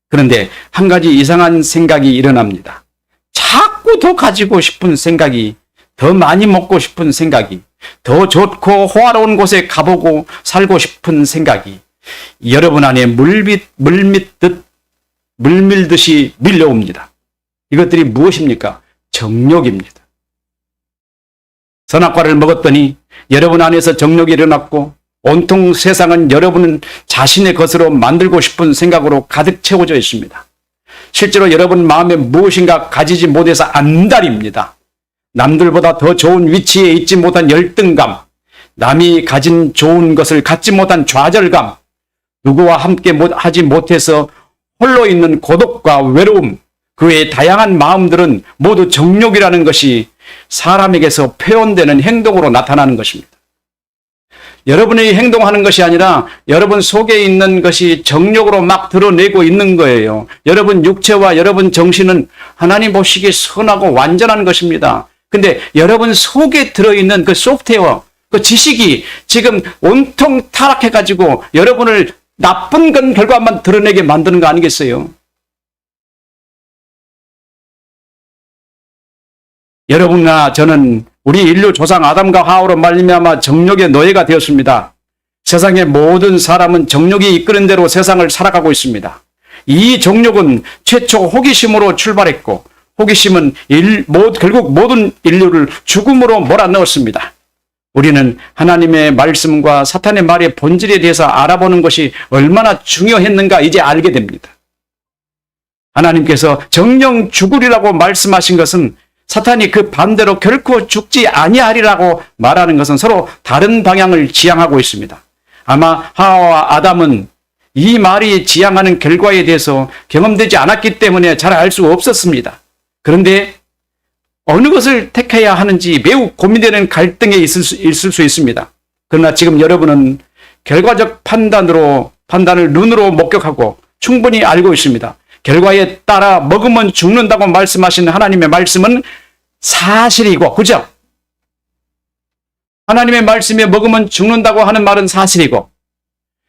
그런데 한 가지 이상한 생각이 일어납니다. 자꾸 더 가지고 싶은 생각이, 더 많이 먹고 싶은 생각이, 더 좋고 호화로운 곳에 가보고 살고 싶은 생각이 여러분 안에 물밀듯이 밀려옵니다. 이것들이 무엇입니까? 정욕입니다. 선악과를 먹었더니 여러분 안에서 정욕이 일어났고 온통 세상은 여러분 자신의 것으로 만들고 싶은 생각으로 가득 채워져 있습니다. 실제로 여러분 마음에 무엇인가 가지지 못해서 안달입니다. 남들보다 더 좋은 위치에 있지 못한 열등감, 남이 가진 좋은 것을 갖지 못한 좌절감, 누구와 함께 하지 못해서 홀로 있는 고독과 외로움, 그 외의 다양한 마음들은 모두 정욕이라는 것이 사람에게서 표현되는 행동으로 나타나는 것입니다. 여러분이 행동하는 것이 아니라 여러분 속에 있는 것이 정욕으로 막 드러내고 있는 거예요. 여러분 육체와 여러분 정신은 하나님 보시기에 선하고 완전한 것입니다. 근데 여러분 속에 들어있는 그 소프트웨어, 그 지식이 지금 온통 타락해가지고 여러분을 나쁜 결과만 드러내게 만드는 거 아니겠어요? 여러분과 저는 우리 인류 조상 아담과 하와로 말미암아 정욕의 노예가 되었습니다. 세상의 모든 사람은 정욕이 이끄는 대로 세상을 살아가고 있습니다. 이 정욕은 최초 호기심으로 출발했고 호기심은 결국 모든 인류를 죽음으로 몰아넣었습니다. 우리는 하나님의 말씀과 사탄의 말의 본질에 대해서 알아보는 것이 얼마나 중요했는가 이제 알게 됩니다. 하나님께서 정령 죽으리라고 말씀하신 것은 사탄이 그 반대로 결코 죽지 아니하리라고 말하는 것은 서로 다른 방향을 지향하고 있습니다. 아마 하와와 아담은 이 말이 지향하는 결과에 대해서 경험되지 않았기 때문에 잘 알 수 없었습니다. 그런데 어느 것을 택해야 하는지 매우 고민되는 갈등에 있을 수 있습니다. 그러나 지금 여러분은 결과적 판단을 눈으로 목격하고 충분히 알고 있습니다. 결과에 따라 먹으면 죽는다고 말씀하신 하나님의 말씀은 사실이고, 그죠? 하나님의 말씀에 먹으면 죽는다고 하는 말은 사실이고,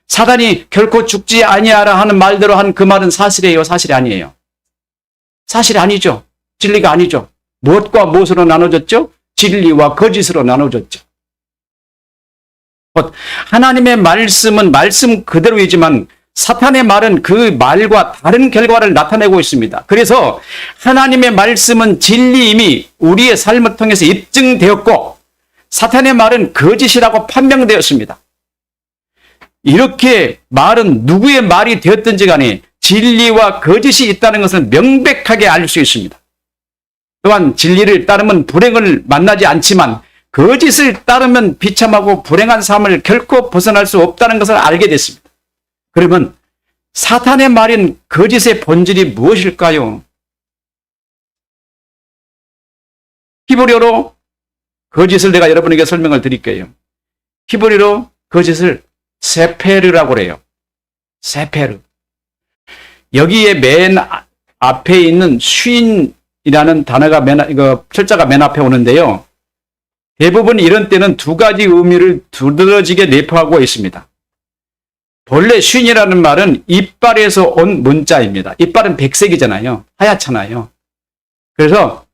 사단이 결코 죽지 아니하라 하는 말대로 한 그 말은 사실이에요, 사실이 아니에요? 사실이 아니죠. 진리가 아니죠. 무엇과 무엇으로 나눠졌죠? 진리와 거짓으로 나눠졌죠. 하나님의 말씀은 말씀 그대로이지만 사탄의 말은 그 말과 다른 결과를 나타내고 있습니다. 그래서 하나님의 말씀은 진리임이 우리의 삶을 통해서 입증되었고, 사탄의 말은 거짓이라고 판명되었습니다. 이렇게 말은 누구의 말이 되었든지 간에 진리와 거짓이 있다는 것을 명백하게 알 수 있습니다. 또한 진리를 따르면 불행을 만나지 않지만 거짓을 따르면 비참하고 불행한 삶을 결코 벗어날 수 없다는 것을 알게 됐습니다. 그러면 사탄의 말인 거짓의 본질이 무엇일까요? 히브리어로 거짓을 내가 여러분에게 설명을 드릴게요. 히브리어로 거짓을 세페르라고 그래요. 세페르. 여기에 맨 앞에 있는 쉰이라는 단어가 철자가 맨 앞에 오는데요. 대부분 이런 때는 두 가지 의미를 두드러지게 내포하고 있습니다. 본래 쉰이라는 말은 이빨에서 온 문자입니다. 이빨은 백색이잖아요. 하얗잖아요. 그래서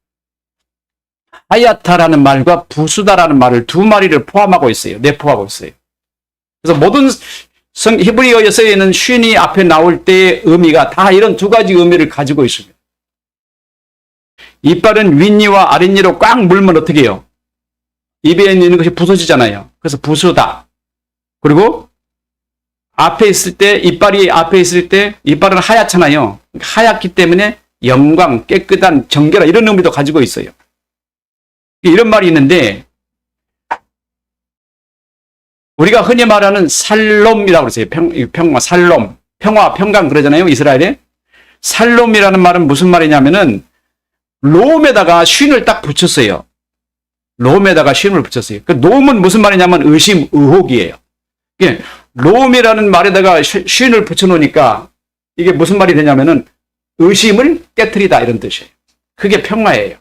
하얗다라는 말과 부수다라는 말을 두 마리를 포함하고 있어요. 내포하고 있어요. 그래서 모든 히브리어에 써 있는 쉰이 앞에 나올 때의 의미가 다 이런 두 가지 의미를 가지고 있습니다. 이빨은 윗니와 아랫니로 꽉 물면 어떻게 해요? 입에 있는 것이 부서지잖아요. 그래서 부수다. 그리고 앞에 있을 때, 이빨이 앞에 있을 때 이빨은 하얗잖아요. 하얗기 때문에 영광, 깨끗한, 정결한 이런 의미도 가지고 있어요. 이런 말이 있는데 우리가 흔히 말하는 살롬이라고 그러세요. 살롬. 평화, 평강 그러잖아요. 이스라엘에. 살롬이라는 말은 무슨 말이냐면은 롬에다가 쉰을 딱 붙였어요. 롬에다가 쉼을 붙였어요. 그 롬은 무슨 말이냐면 의심, 의혹이에요. 롬이라는 말에다가 쉰을 붙여놓으니까 이게 무슨 말이 되냐면은 의심을 깨트리다 이런 뜻이에요. 그게 평화예요.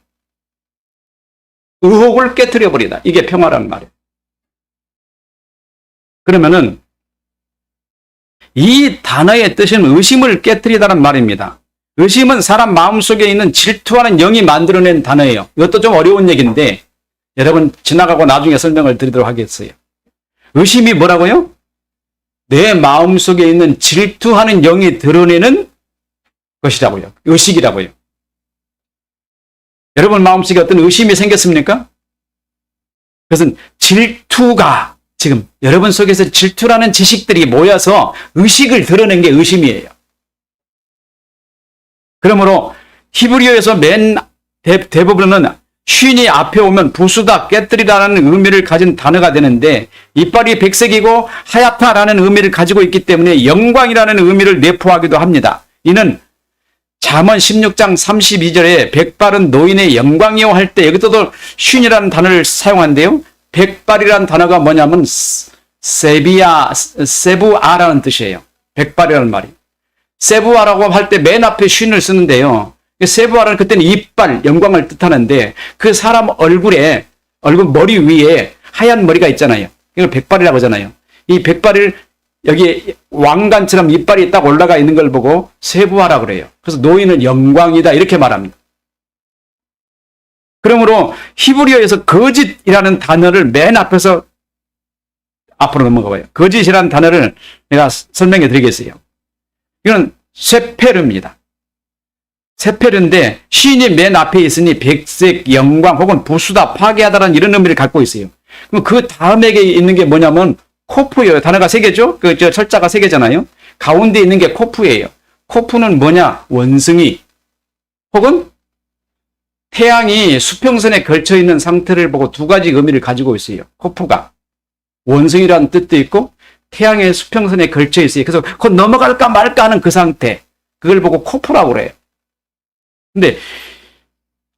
의혹을 깨트려버리다. 이게 평화라는 말이에요. 그러면은 이 단어의 뜻은 의심을 깨트리다는 말입니다. 의심은 사람 마음속에 있는 질투하는 영이 만들어낸 단어예요. 이것도 좀 어려운 얘기인데 여러분 지나가고 나중에 설명을 드리도록 하겠어요. 의심이 뭐라고요? 내 마음속에 있는 질투하는 영이 드러내는 것이라고요. 의식이라고요. 여러분 마음속에 어떤 의심이 생겼습니까? 그것은 질투가 지금 여러분 속에서 질투라는 지식들이 모여서 의식을 드러낸 게 의심이에요. 그러므로 히브리어에서 맨 대부분은 쉰이 앞에 오면 부수다, 깨뜨리다라는 의미를 가진 단어가 되는데 이빨이 백색이고 하얗다라는 의미를 가지고 있기 때문에 영광이라는 의미를 내포하기도 합니다. 이는 잠언 16장 32절에 백발은 노인의 영광이요 할 때 여기서도 쉰이라는 단어를 사용한대요. 백발이라는 단어가 뭐냐면 세부아라는 뜻이에요. 백발이라는 말이. 세부아라고 할 때 맨 앞에 쉰을 쓰는데요. 세부아는 그때는 이빨, 영광을 뜻하는데 그 사람 얼굴 머리 위에 하얀 머리가 있잖아요. 이걸 백발이라고 하잖아요. 이 백발을 여기 왕관처럼 이빨이 딱 올라가 있는 걸 보고 세부아라고 그래요. 그래서 노인은 영광이다 이렇게 말합니다. 그러므로 히브리어에서 거짓이라는 단어를 맨 앞에서 앞으로 넘어가 봐요. 거짓이라는 단어를 내가 설명해 드리겠어요. 이건 세페르입니다. 세페르인데 쉰이 맨 앞에 있으니 백색, 영광 혹은 부수다, 파괴하다라는 이런 의미를 갖고 있어요. 그럼 그 다음에 있는 게 뭐냐면 코프예요. 단어가 세 개죠? 철자가 세 개잖아요. 가운데 있는 게 코프예요. 코프는 뭐냐? 원숭이 혹은 태양이 수평선에 걸쳐 있는 상태를 보고 두 가지 의미를 가지고 있어요. 코프가 원숭이라는 뜻도 있고 태양의 수평선에 걸쳐 있어요. 그래서 곧 넘어갈까 말까 하는 그 상태, 그걸 보고 코프라고 그래요. 근데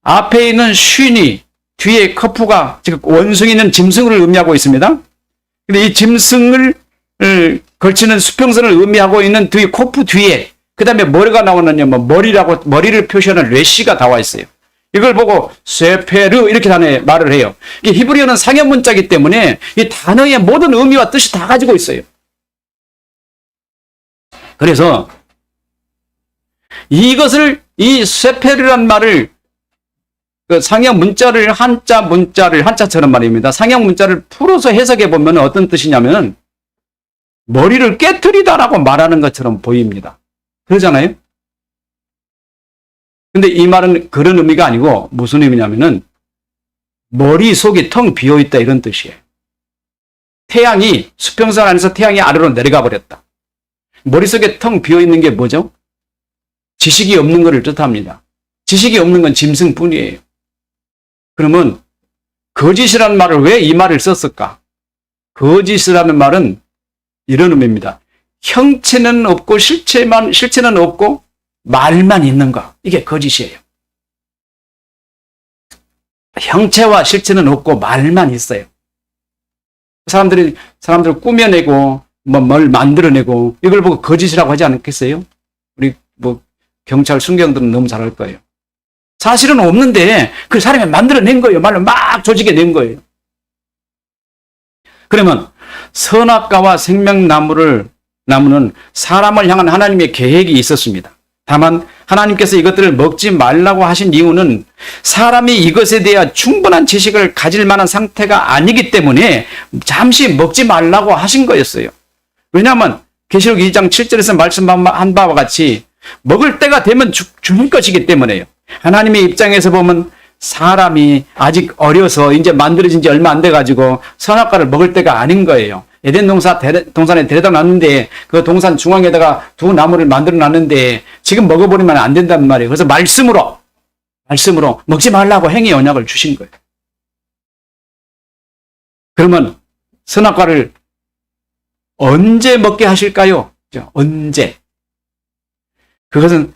앞에 있는 쉰이 뒤에 코프가 지금 원숭이는 짐승을 의미하고 있습니다. 근데 이 짐승을 걸치는 수평선을 의미하고 있는 뒤 코프 뒤에 그 다음에 뭐가 나오느냐 뭐 머리를 표시하는 레시가 나와 있어요. 이걸 보고 세페르 이렇게 말을 해요. 이게 히브리어는 상형 문자이기 때문에 이 단어의 모든 의미와 뜻이 다 가지고 있어요. 그래서 이것을 이 세페르란 말을 그 상형 문자를 한자처럼 말입니다. 상형 문자를 풀어서 해석해 보면 어떤 뜻이냐면 머리를 깨트리다라고 말하는 것처럼 보입니다. 그러잖아요? 근데 이 말은 그런 의미가 아니고 무슨 의미냐면은 머릿속이 텅 비어있다 이런 뜻이에요. 태양이 수평선 안에서 태양이 아래로 내려가 버렸다. 머릿속에 텅 비어있는 게 뭐죠? 지식이 없는 것을 뜻합니다. 지식이 없는 건 짐승뿐이에요. 그러면 거짓이라는 말을 왜 이 말을 썼을까? 거짓이라는 말은 이런 의미입니다. 형체는 없고 실체는 없고 말만 있는 거. 이게 거짓이에요. 형체와 실체는 없고 말만 있어요. 사람들 꾸며내고 뭘 만들어내고 이걸 보고 거짓이라고 하지 않겠어요? 우리 경찰 순경들은 너무 잘할 거예요. 사실은 없는데 그 사람이 만들어낸 거예요. 말로 막 조직해낸 거예요. 그러면 선악과와 생명나무는 사람을 향한 하나님의 계획이 있었습니다. 다만 하나님께서 이것들을 먹지 말라고 하신 이유는 사람이 이것에 대한 충분한 지식을 가질 만한 상태가 아니기 때문에 잠시 먹지 말라고 하신 거였어요. 왜냐하면 계시록 2장 7절에서 말씀한 바와 같이 먹을 때가 되면 죽을 것이기 때문에요. 하나님의 입장에서 보면 사람이 아직 어려서 이제 만들어진 지 얼마 안 돼가지고 선악과를 먹을 때가 아닌 거예요. 에덴 동산에 데려다 놨는데 그 동산 중앙에다가 두 나무를 만들어 놨는데 지금 먹어버리면 안 된단 말이에요. 그래서 말씀으로 먹지 말라고 행위 언약을 주신 거예요. 그러면 선악과를 언제 먹게 하실까요? 언제? 그것은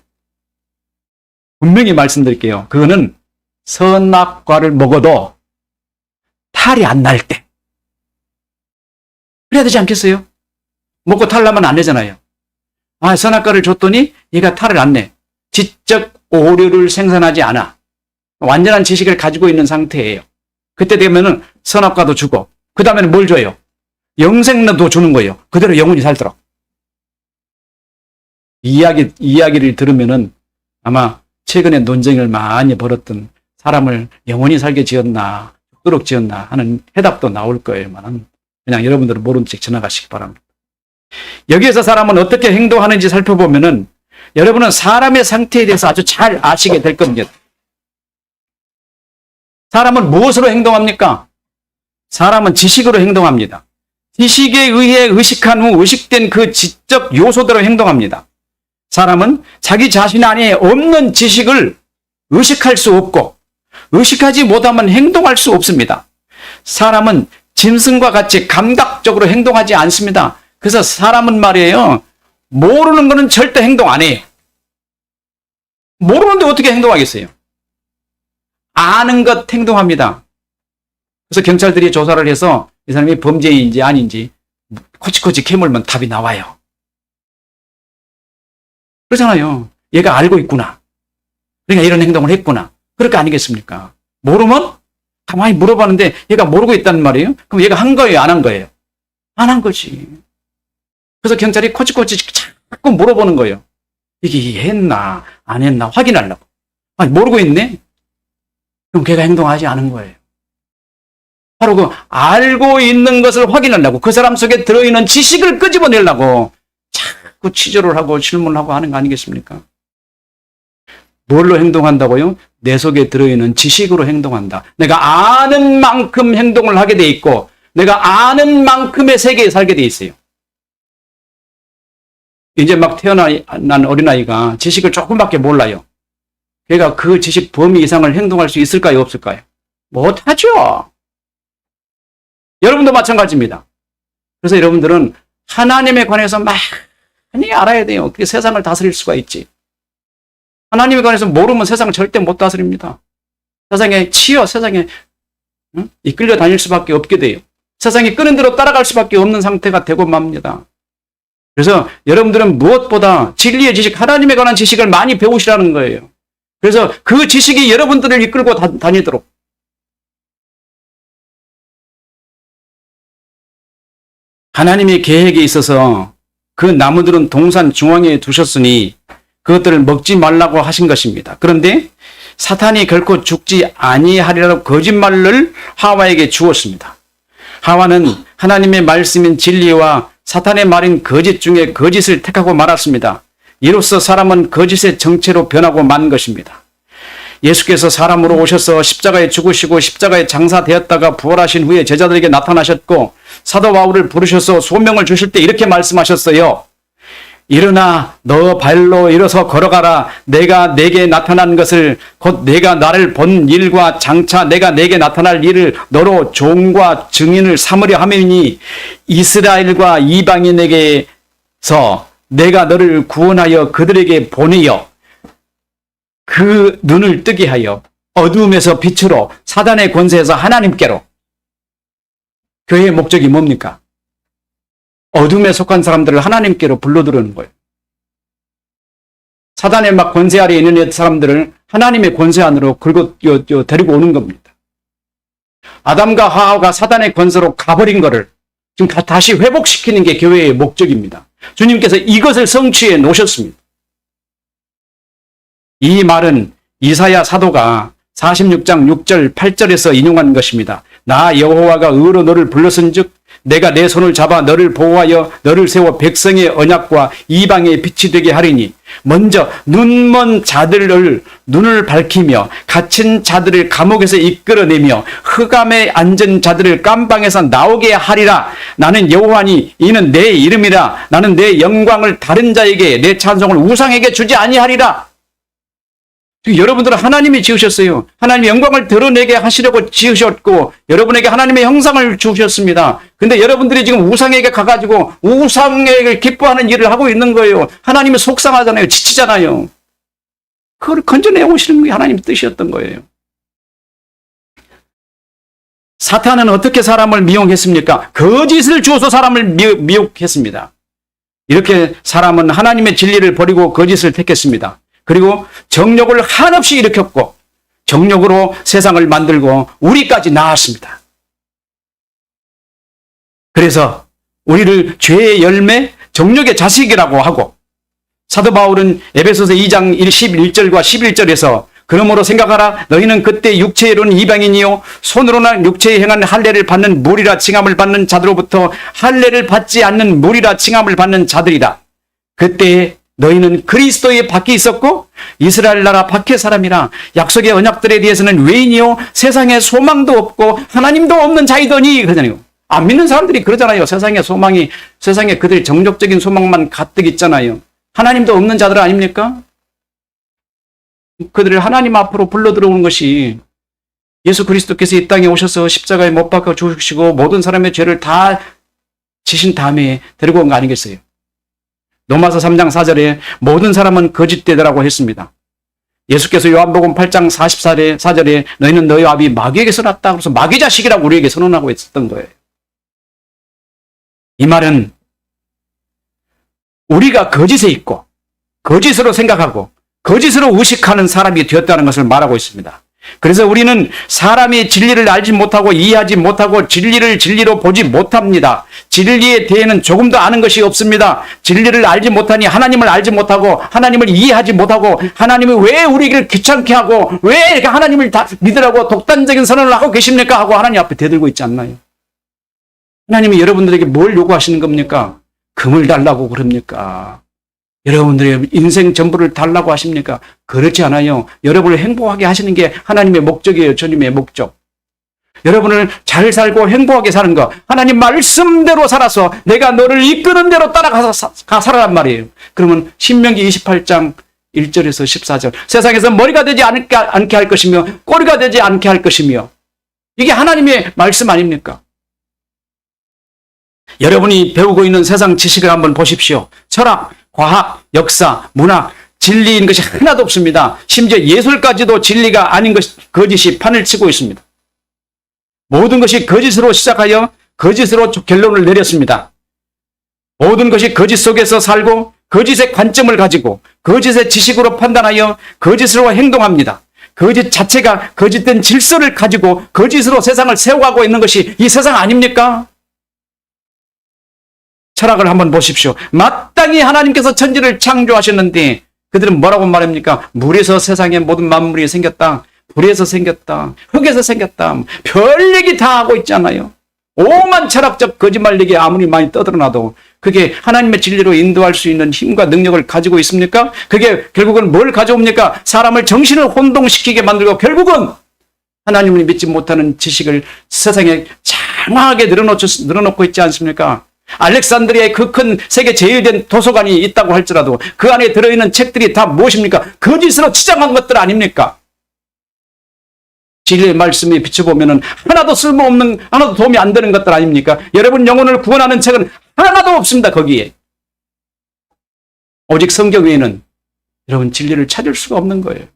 분명히 말씀드릴게요. 그거는 선악과를 먹어도 탈이 안 날 때. 그래야 되지 않겠어요? 먹고 탈 나면 안 되잖아요. 선악과를 줬더니 얘가 탈을 안 내. 지적 오류를 생산하지 않아. 완전한 지식을 가지고 있는 상태예요. 그때 되면은 선악과도 주고, 그 다음에는 뭘 줘요? 영생도 주는 거예요. 그대로 영원히 살도록. 이야기를 들으면은 아마 최근에 논쟁을 많이 벌였던 사람을 영원히 살게 지었나, 죽도록 지었나 하는 해답도 나올 거예요만 그냥 여러분들은 모른 척 지나가시기 바랍니다. 여기에서 사람은 어떻게 행동하는지 살펴보면은 여러분은 사람의 상태에 대해서 아주 잘 아시게 될 겁니다. 사람은 무엇으로 행동합니까? 사람은 지식으로 행동합니다. 지식에 의해 의식한 후 의식된 그 지적 요소대로 행동합니다. 사람은 자기 자신 안에 없는 지식을 의식할 수 없고 의식하지 못하면 행동할 수 없습니다. 사람은 짐승과 같이 감각적으로 행동하지 않습니다. 그래서 사람은 말이에요. 모르는 거는 절대 행동 안 해요. 모르는데 어떻게 행동하겠어요? 아는 것 행동합니다. 그래서 경찰들이 조사를 해서 이 사람이 범죄인지 아닌지 코치코치 캐물면 답이 나와요. 그렇잖아요. 얘가 알고 있구나. 그러니까 이런 행동을 했구나. 그럴 거 아니겠습니까? 모르면 가만히 물어봤는데 얘가 모르고 있다는 말이에요. 그럼 얘가 한 거예요? 안 한 거예요? 안 한 거지. 그래서 경찰이 코치코치 자꾸 물어보는 거예요. 이게 했나 안 했나 확인하려고. 모르고 있네? 그럼 걔가 행동하지 않은 거예요. 바로 그 알고 있는 것을 확인하려고 그 사람 속에 들어있는 지식을 끄집어내려고 자꾸 취조를 하고 질문하고 하는 거 아니겠습니까? 뭘로 행동한다고요? 내 속에 들어있는 지식으로 행동한다. 내가 아는 만큼 행동을 하게 돼 있고 내가 아는 만큼의 세계에 살게 돼 있어요. 이제 막 태어난 어린아이가 지식을 조금밖에 몰라요. 걔가 그 지식 범위 이상을 행동할 수 있을까요? 없을까요? 못하죠. 여러분도 마찬가지입니다. 그래서 여러분들은 하나님에 관해서 많이 알아야 돼요. 그게 세상을 다스릴 수가 있지. 하나님에 관해서 모르면 세상을 절대 못 다스립니다. 세상에 치여 세상에 이끌려 다닐 수밖에 없게 돼요. 세상이 끄는 대로 따라갈 수밖에 없는 상태가 되고 맙니다. 그래서 여러분들은 무엇보다 진리의 지식, 하나님에 관한 지식을 많이 배우시라는 거예요. 그래서 그 지식이 여러분들을 이끌고 다니도록. 하나님의 계획에 있어서 그 나무들은 동산 중앙에 두셨으니 그것들을 먹지 말라고 하신 것입니다. 그런데 사탄이 결코 죽지 아니하리라고 거짓말을 하와에게 주었습니다. 하와는 하나님의 말씀인 진리와 사탄의 말인 거짓 중에 거짓을 택하고 말았습니다. 이로써 사람은 거짓의 정체로 변하고 만 것입니다. 예수께서 사람으로 오셔서 십자가에 죽으시고 십자가에 장사되었다가 부활하신 후에 제자들에게 나타나셨고 사도 바울을 부르셔서 소명을 주실 때 이렇게 말씀하셨어요. 일어나 너 발로 일어서 걸어가라. 내가 내게 나타난 것을 곧 내가 나를 본 일과 장차 내가 내게 나타날 일을 너로 종과 증인을 삼으려 함이니 이스라엘과 이방인에게서 내가 너를 구원하여 그들에게 보내어 그 눈을 뜨게 하여 어두움에서 빛으로 사단의 권세에서 하나님께로. 교회의 목적이 뭡니까? 어둠에 속한 사람들을 하나님께로 불러들이는 거예요. 사단의 막 권세 아래에 있는 사람들을 하나님의 권세 안으로 데리고 오는 겁니다. 아담과 하와가 사단의 권세로 가버린 거를 지금 다시 회복시키는 게 교회의 목적입니다. 주님께서 이것을 성취해 놓으셨습니다. 이 말은 이사야 사도가 46장 6절 8절에서 인용한 것입니다. 나 여호와가 의로 너를 불렀은즉 내가 내 손을 잡아 너를 보호하여 너를 세워 백성의 언약과 이방의 빛이 되게 하리니 먼저 눈먼 자들을 눈을 밝히며 갇힌 자들을 감옥에서 이끌어내며 흑암에 앉은 자들을 깜방에서 나오게 하리라. 나는 여호와니 이는 내 이름이라. 나는 내 영광을 다른 자에게 내 찬송을 우상에게 주지 아니하리라. 여러분들은 하나님이 지으셨어요. 하나님의 영광을 드러내게 하시려고 지으셨고 여러분에게 하나님의 형상을 주셨습니다. 근데 여러분들이 지금 우상에게 가가지고 우상에게 기뻐하는 일을 하고 있는 거예요. 하나님이 속상하잖아요. 지치잖아요. 그걸 건져내 오시는 게 하나님의 뜻이었던 거예요. 사탄은 어떻게 사람을 미혹했습니까? 거짓을 주어서 사람을 미혹했습니다. 이렇게 사람은 하나님의 진리를 버리고 거짓을 택했습니다. 그리고 정욕을 한없이 일으켰고 정욕으로 세상을 만들고 우리까지 낳았습니다. 그래서 우리를 죄의 열매, 정욕의 자식이라고 하고 사도 바울은 에베소서 2장 11절과 11절에서 그러므로 생각하라. 너희는 그때 육체에 이르는 이방인이요 손으로나 육체에 행한 할례를 받는 무리라 칭함을 받는 자들로부터 할례를 받지 않는 무리라 칭함을 받는 자들이다. 그때 너희는 그리스도의 밖에 있었고 이스라엘 나라 밖의 사람이라 약속의 언약들에 대해서는 외인이요 세상에 소망도 없고 하나님도 없는 자이더니 그러잖아요. 안 믿는 사람들이 그러잖아요. 세상에 그들의 정적적인 소망만 가득 있잖아요. 하나님도 없는 자들 아닙니까? 그들을 하나님 앞으로 불러 들어오는 것이 예수 그리스도께서 이 땅에 오셔서 십자가에 못 박아 죽으시고 모든 사람의 죄를 다 지신 다음에 데리고 온 거 아니겠어요? 로마서 3장 4절에 모든 사람은 거짓되더라고 했습니다. 예수께서 요한복음 8장 44절에 너희는 너희 아비 마귀에게서 났다. 그래서 마귀 자식이라고 우리에게 선언하고 있었던 거예요. 이 말은 우리가 거짓에 있고 거짓으로 생각하고 거짓으로 의식하는 사람이 되었다는 것을 말하고 있습니다. 그래서 우리는 사람이 진리를 알지 못하고 이해하지 못하고 진리를 진리로 보지 못합니다. 진리에 대해는 조금도 아는 것이 없습니다. 진리를 알지 못하니 하나님을 알지 못하고 하나님을 이해하지 못하고 하나님이 왜 우리를 귀찮게 하고 왜 이렇게 하나님을 다 믿으라고 독단적인 선언을 하고 계십니까? 하고 하나님 앞에 대들고 있지 않나요? 하나님이 여러분들에게 뭘 요구하시는 겁니까? 금을 달라고 그럽니까? 여러분들의 인생 전부를 달라고 하십니까? 그렇지 않아요. 여러분을 행복하게 하시는 게 하나님의 목적이에요. 주님의 목적. 여러분을 잘 살고 행복하게 사는 거. 하나님 말씀대로 살아서 내가 너를 이끄는 대로 따라가서 살아란 말이에요. 그러면 신명기 28장 1절에서 14절. 세상에서 머리가 되지 않게 할 것이며 꼬리가 되지 않게 할 것이며 이게 하나님의 말씀 아닙니까? 여러분이 배우고 있는 세상 지식을 한번 보십시오. 철학, 과학, 역사, 문학, 진리인 것이 하나도 없습니다. 심지어 예술까지도 진리가 아닌 거짓이 판을 치고 있습니다. 모든 것이 거짓으로 시작하여 거짓으로 결론을 내렸습니다. 모든 것이 거짓 속에서 살고 거짓의 관점을 가지고 거짓의 지식으로 판단하여 거짓으로 행동합니다. 거짓 자체가 거짓된 질서를 가지고 거짓으로 세상을 세워가고 있는 것이 이 세상 아닙니까? 철학을 한번 보십시오. 마땅히 하나님께서 천지를 창조하셨는데 그들은 뭐라고 말합니까? 물에서 세상의 모든 만물이 생겼다. 불에서 생겼다. 흙에서 생겼다. 별 얘기 다 하고 있잖아요. 오만 철학적 거짓말 얘기 아무리 많이 떠들어놔도 그게 하나님의 진리로 인도할 수 있는 힘과 능력을 가지고 있습니까? 그게 결국은 뭘 가져옵니까? 사람을 정신을 혼동시키게 만들고 결국은 하나님을 믿지 못하는 지식을 세상에 장황하게 늘어놓고 있지 않습니까? 알렉산드리아의 그 큰 세계 제일된 도서관이 있다고 할지라도 그 안에 들어있는 책들이 다 무엇입니까? 거짓으로 치장한 것들 아닙니까? 진리의 말씀에 비춰보면 하나도 쓸모없는, 하나도 도움이 안 되는 것들 아닙니까? 여러분 영혼을 구원하는 책은 하나도 없습니다. 거기에. 오직 성경 외에는 여러분 진리를 찾을 수가 없는 거예요.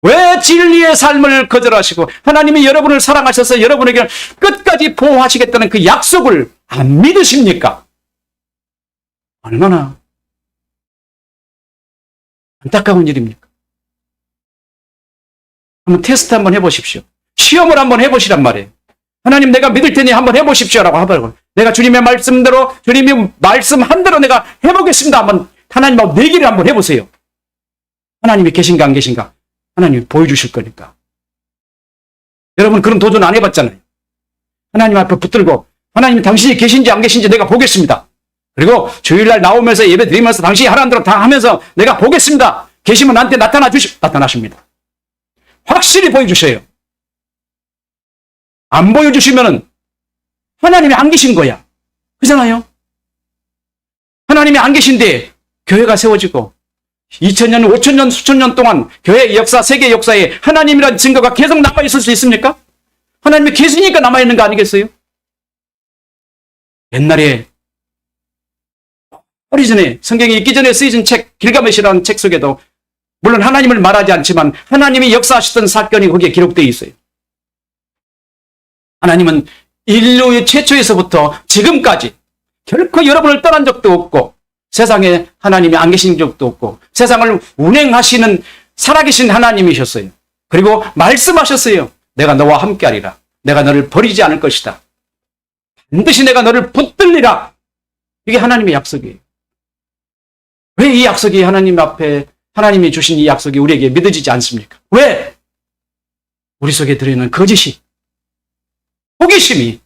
왜 진리의 삶을 거절하시고 하나님이 여러분을 사랑하셔서 여러분에게 끝까지 보호하시겠다는 그 약속을 안 믿으십니까? 얼마나 안타까운 일입니까? 한번 테스트 한번 해보십시오. 시험을 한번 해보시란 말이에요. 하나님 내가 믿을 테니 한번 해보십시오라고 하더라고요. 내가 주님의 말씀대로 주님이 말씀한 대로 내가 해보겠습니다. 한번 하나님하고 내기를 한번 해보세요. 하나님이 계신가 안 계신가? 하나님이 보여주실 거니까. 여러분 그런 도전 안 해봤잖아요. 하나님 앞에 붙들고 하나님 당신이 계신지 안 계신지 내가 보겠습니다. 그리고 주일날 나오면서 예배 드리면서 당신이 하라는 대로 다 하면서 내가 보겠습니다. 계시면 나한테 나타나십니다. 확실히 보여주셔요. 안 보여주시면은 하나님이 안 계신 거야. 그잖아요. 하나님이 안 계신데 교회가 세워지고 2000년, 5000년, 수천 년 동안 교회의 역사, 세계 역사에 하나님이라는 증거가 계속 남아있을 수 있습니까? 하나님이 계시니까 남아있는 거 아니겠어요? 옛날에 오래전에 성경이 있기 전에 쓰여진 책 길가메시라는 책 속에도 물론 하나님을 말하지 않지만 하나님이 역사하셨던 사건이 거기에 기록되어 있어요. 하나님은 인류의 최초에서부터 지금까지 결코 여러분을 떠난 적도 없고 세상에 하나님이 안 계신 적도 없고 세상을 운행하시는 살아계신 하나님이셨어요. 그리고 말씀하셨어요. 내가 너와 함께하리라. 내가 너를 버리지 않을 것이다. 반드시 내가 너를 붙들리라. 이게 하나님의 약속이에요. 왜 이 약속이 하나님 앞에 하나님이 주신 이 약속이 우리에게 믿어지지 않습니까? 왜? 우리 속에 들어있는 거짓이, 호기심이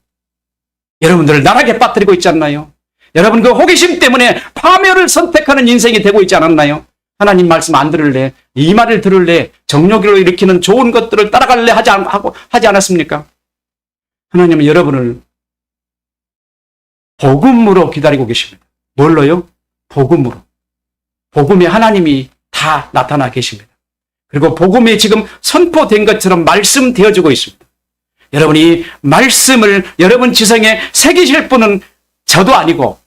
여러분들을 나락에 빠뜨리고 있지 않나요? 여러분 그 호기심 때문에 파멸을 선택하는 인생이 되고 있지 않았나요? 하나님 말씀 안 들을래? 이 말을 들을래? 정욕으로 일으키는 좋은 것들을 따라갈래? 하지 않았습니까? 하나님은 여러분을 복음으로 기다리고 계십니다. 뭘로요? 복음으로. 복음에 하나님이 다 나타나 계십니다. 그리고 복음이 지금 선포된 것처럼 말씀되어지고 있습니다. 여러분이 말씀을 여러분 지성에 새기실 분은 저도 아니고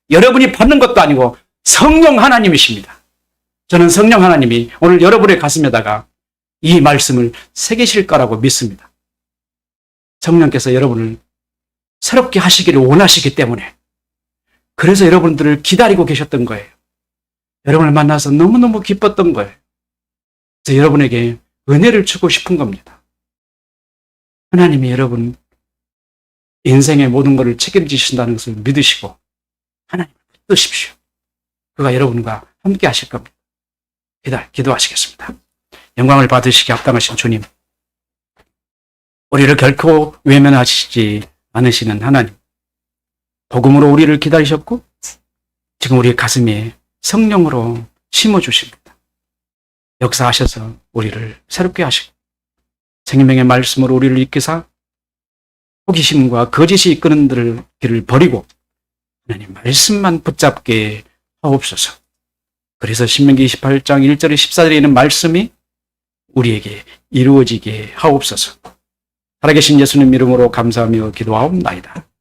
여러분이 받는 것도 아니고 성령 하나님이십니다. 저는 성령 하나님이 오늘 여러분의 가슴에다가 이 말씀을 새기실 거라고 믿습니다. 성령께서 여러분을 새롭게 하시기를 원하시기 때문에 그래서 여러분들을 기다리고 계셨던 거예요. 여러분을 만나서 너무너무 기뻤던 거예요. 그래서 여러분에게 은혜를 주고 싶은 겁니다. 하나님이 여러분 인생의 모든 것을 책임지신다는 것을 믿으시고 하나님을 붙드십시오. 그가 여러분과 함께 하실 겁니다. 기도하시겠습니다. 영광을 받으시기 합당하신 주님, 우리를 결코 외면하시지 않으시는 하나님, 복음으로 우리를 기다리셨고 지금 우리의 가슴에 성령으로 심어주십니다. 역사하셔서 우리를 새롭게 하시고 생명의 말씀으로 우리를 이끄사 호기심과 거짓이 이끄는 길을 버리고 하나님 말씀만 붙잡게 하옵소서. 그래서 신명기 28장 1절에 14절에 있는 말씀이 우리에게 이루어지게 하옵소서. 살아계신 예수님 이름으로 감사하며 기도하옵나이다.